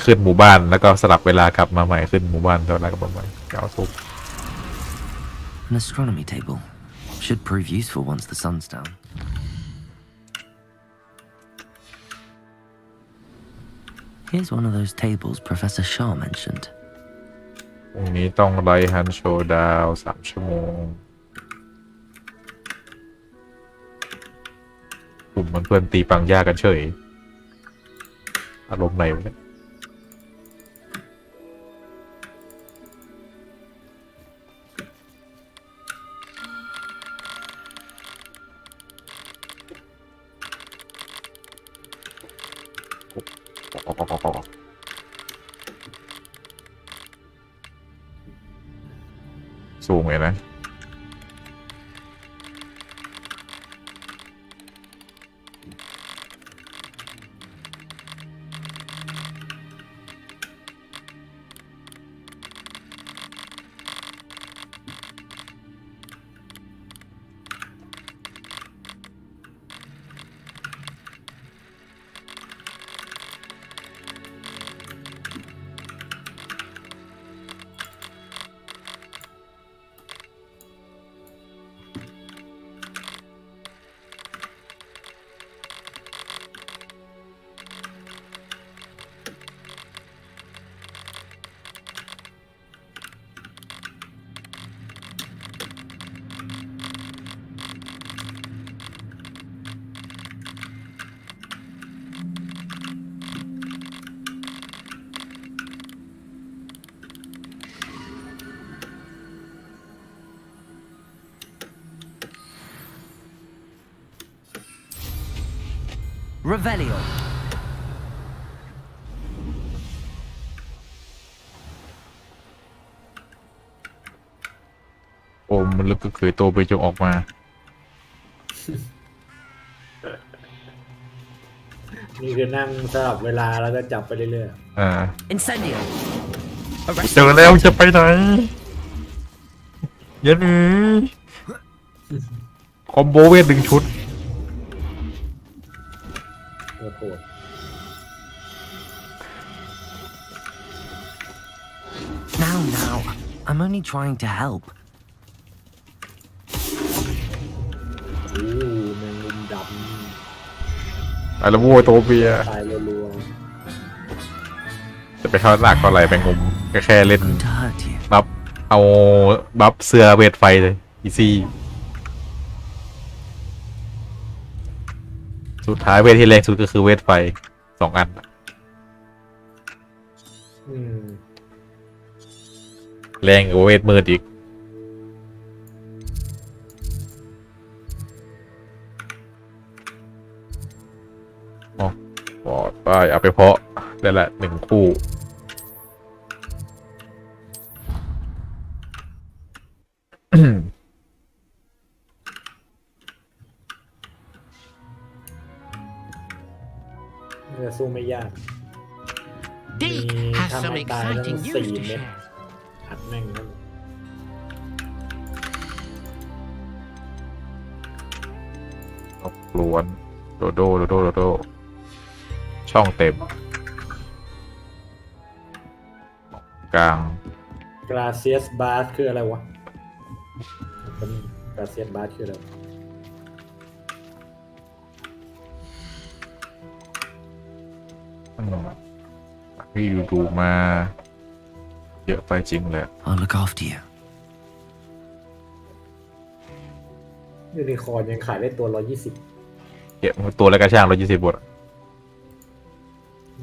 ขึ้นหมู่บ้านแล้วก็สลับเวลากลับมาใหม่ขึ้นหมู่บ้านแล้วกลับมาใหม่เก้าทุก An astronomy table should prove useful once the sun's down. Here's one of those tables Professor Shah mentioned. พรุ่งนี้ต้องไลท์ฮันโชว์ดาว3 ชั่วโมงกลุ่มเพื่อนตีปังยากันเฉยอารมณ์ไหนวะเนี่ยสูงเลยนะRevelio. โอมมันลึกก็คือโตไปจงออกมานี่คือนั่งสลับเวลาแล้วก็จับไปเรื่อยๆIncendio เจอแล้วจะไปไหนยันนี้คอมโบเวท1 ชุดNow, I'm only trying to help. แมงมุมดำอะไรวัวโตเบียตายรัวจะไปเข้าหนักเท่าไหร่แมงมุมแค่เล่นบัฟเอาบัฟเสื้อเวทไฟเลยอีซี่สุดท้ายเวทที่แรงสุดก็คือเวทไฟ2 อันแรงกว่าเวทมืดอีกปอดไปเอาไปเพาะได้ละ1 คู่จะสู้ไม่ยาก Dick has some exciting news to share. อัดแม่งนั่นล้วนโดโดช่องเต็มกลาง Gracias Bar คืออะไรวะ เป็นกาเซียนบาสคืออะไรพี่ดูมาเยอะไปจริงเลย I'll look after you. ยูนิคอร์นยังขายได้ตัว120เก็บตัวแล้วก็ช่าง120 บาท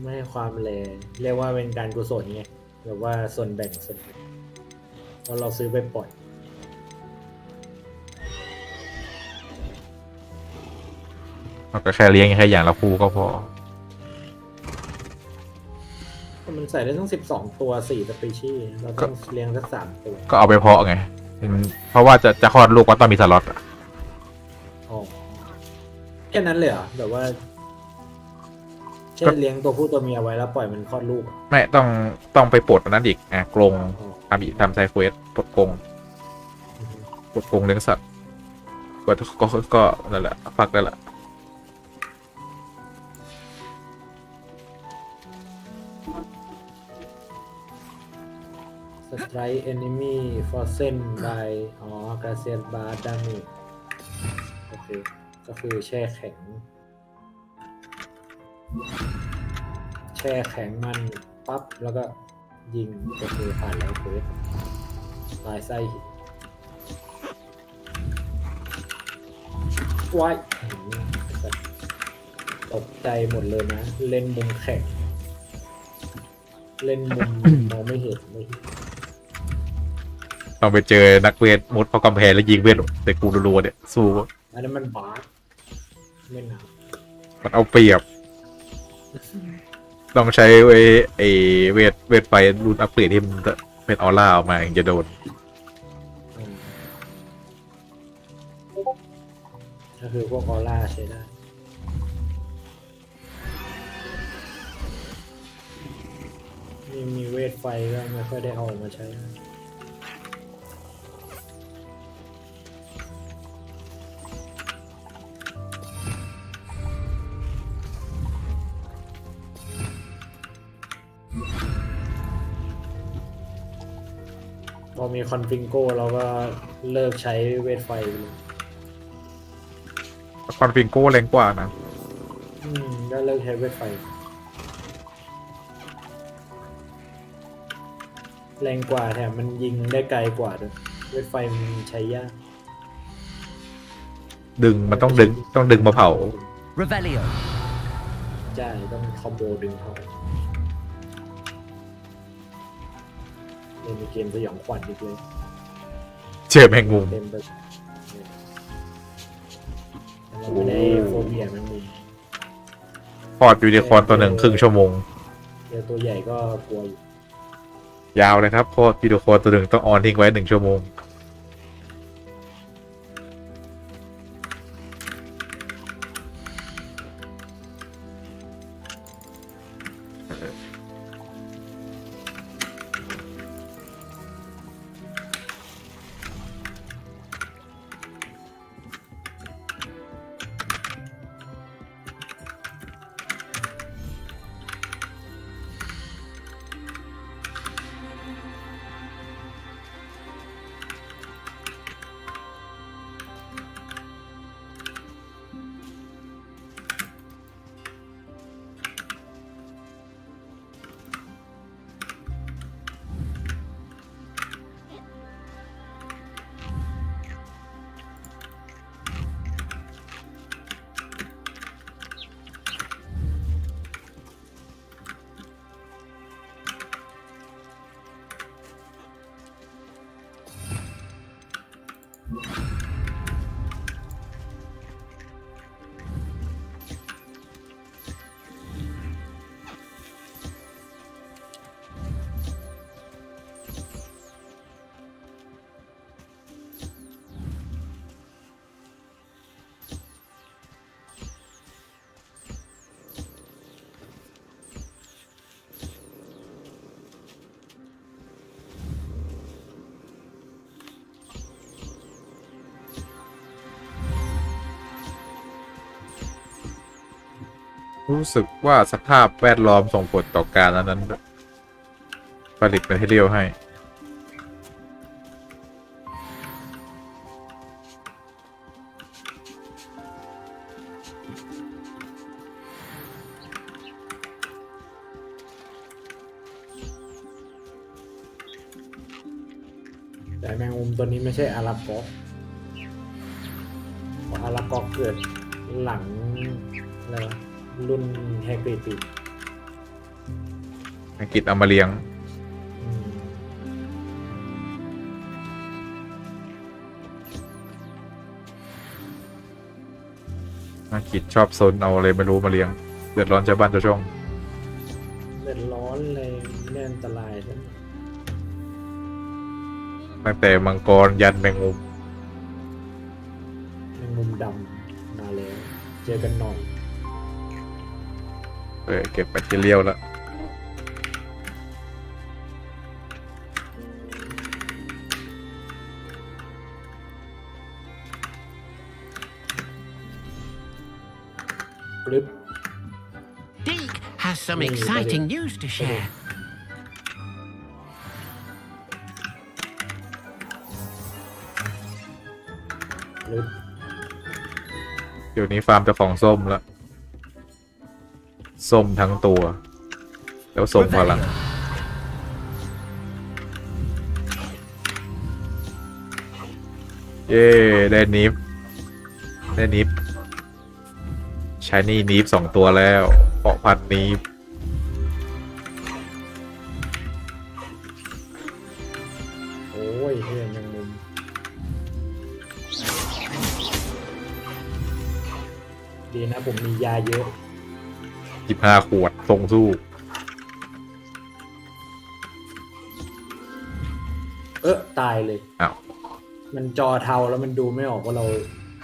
ไม่ให้ความแรงเรียกว่าเป็นการกุศลไงแบบว่าส่วนแบ่งเพราะเราซื้อไปปล่อยเราก็แค่เลี้ยงแค่อย่างละคู่ก็พอมันใส่ได้ทั้ง12 ตัว4 สปีชีส์เราต้องเลี้ยงสัก3 ตัวก็เอาไปเพาะไงเพราะว่าจะคลอดลูกก็ต้องมีสล็อตอ๋อแค่นั้นเลยเหรอแบบว่าแค่เลี้ยงตัวผู้ตัวเมียไว้แล้วปล่อยมันคลอดลูกไม่ต้องไปปลดอันนั้นอีกกรงทำไซเควสปลดกรงเลี้ยงสัตว์ก็นั่นแหละฟักได้แหละStrike enemy frozen by กาเซียนบาร์ดามิโอเคก็คือแช่แข็งมันปั๊บแล้วก็ยิงโอเคผ่านแล้วเควสลายไส้หินว้ายตกใจหมดเลยนะเล่นมุมแข็งเล่นมุมมองไม่เห็นต้องไปเจอนักเวทมุดเข้ากำแพงแล้วยิงเวทแต่กูรัวๆเนี่ยสู้อันนั้นมันบาสไม่หนามันเอาเปรียบต้องใช้ไอ้เวทไฟรุ่นอัปเกรดที่มันเป็นออร่าออกมาถึงจะโดนก็คือพวกออร่าใช้ได้มีเวทไฟก็ไม่ค่อยได้เอามาใช้พอมีคอนฟิงโก้เราก็เลิกใช้เวทไฟเลยคอนฟิงโก้แรงกว่านะก็เลิกใช้เวทไฟแรงกว่าแถมมันยิงได้ไกลกว่าด้วยเวทไฟมันใช้ยากมันต้องดึงมาเผา Revelio ใช่ต้องคอมโบดึงเผามีเกมสยองขวัญอีกเลยเจอแมงมุมเราไม่ได้โฟเบียแมงมุมพอดยูนิคอร์นตัวหนึ่งครึ่งชั่วโมงเจอตัวใหญ่ก็กลัวอยู่ยาวเลยครับพอดยูนิคอร์นตัวหนึ่งต้องออนทิ้งไว้1 ชั่วโมงรู้สึกว่าสภาพแวดล้อมส่งผลต่อการนั้นผลิตแมทเทียลให้ แต่แมงมุมตัวนี้ไม่ใช่อาราฟอกเพราะอาราฟอกเกิดหลังอะไรวะรุ่นแฮกริดอังกฤษเอามาเลี้ยงอังกฤษชอบซนเอาอะไรไม่รู้มาเลี้ยงเดือดร้อนชาวบ้านชาวช่องเดือดร้อนเลยไม่ได้อันตรายใช่ไหมตั้งแต่มังกรยันแมงมุมดำมาแล้วเจอกันหน่อยเก็บแบตเตอรี่แล้วDeke has some exciting news to share. เดี๋ยวนี้ฟาร์มเจ้าของส้มแล้วส้มทั้งตัวแล้วส้มพลังเย้ได้นิฟใช้นี่นิฟ2 ตัวแล้วเกาะพันนิฟโอ้ยเฮ้ยยังมุมดีนะผมมียาเยอะ15 ขวดทรงสู้ตายเลยอ้าวมันจอเทาแล้วมันดูไม่ออกว่าเรา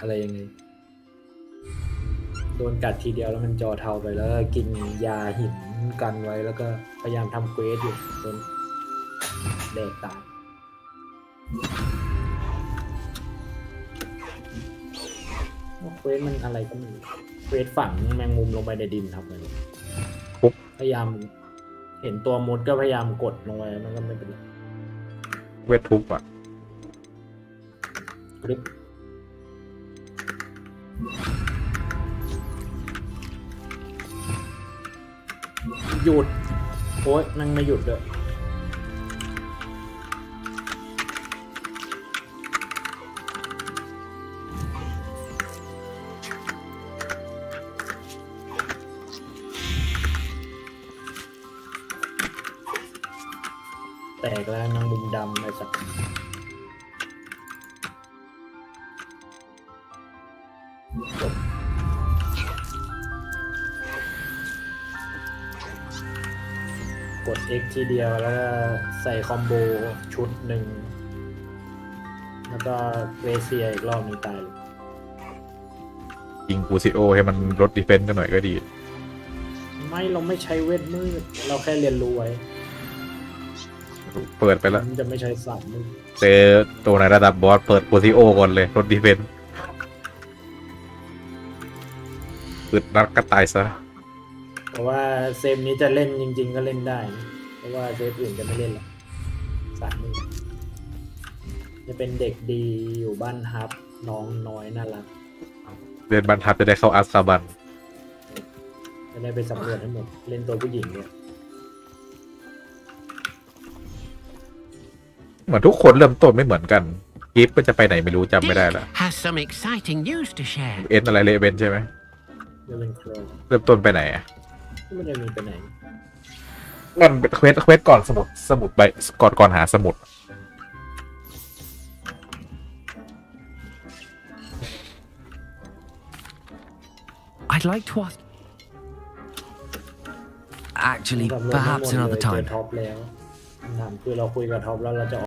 อะไรยังไงโดนกัดทีเดียวแล้วมันจอเทาไปแล้วกินยาหินกันไว้แล้วก็พยายามทำเควสอยู่จนแดกตายเควสมันอะไรก็ไม่รู้เควสฝังแมงมุมลงไปในดินทำอะไรพยายามเห็นตัวมดก็พยายามกดลงไปมันก็ไม่เป็นไรเวททุบอ่ะหยุดโอ๊ยมันไม่หยุดเลยแตกแล้วนางมุมดำไอ้สัตว์กด X ทีเดียวแล้วก็ใส่คอมโบชุดหนึ่งแล้วก็เวเซียอีกรอบนึงตายเลยยิงปูซิโอให้มันลดดีเฟนซ์กันหน่อยก็ดีไม่เราไม่ใช้เวทมืดเราแค่เรียนรู้ไว้เปิดไปแล้วจะไม่ใช้สับมืดเจอตัวในระดับบอสเปิดปูซิโอก่อนเลยลดดีเฟนซ์อึดนัดก็ตายซะเพราะว่าเซฟนี้จะเล่นจริงๆก็เล่นได้เพราะว่าเซฟอื่นจะไม่เล่นหรอกสัตว์มืดจะเป็นเด็กดีอยู่บ้านฮับน้องน้อยน่ารักเรียนบรรทัดจะได้เข้าอัสคาบันจะได้ไปสำรวจให้หมดเล่นตัวผู้หญิงเนี่ยเหมือนทุกคนเริ่มต้นไม่เหมือนกันกิฟก็จะไปไหนไม่รู้จำไม่ได้แล้วเอ็นอะไรเลเวนใช่ไหมเริ่มต้นไปไหนอ่ะไม่ได้มีไปไหนมันเควสก่อนสมุดใบก่อนหาสมุดI'd like to ask actually perhaps another time ท็อปแล้วคือเราคุยกับท็อปแล้วเราจะ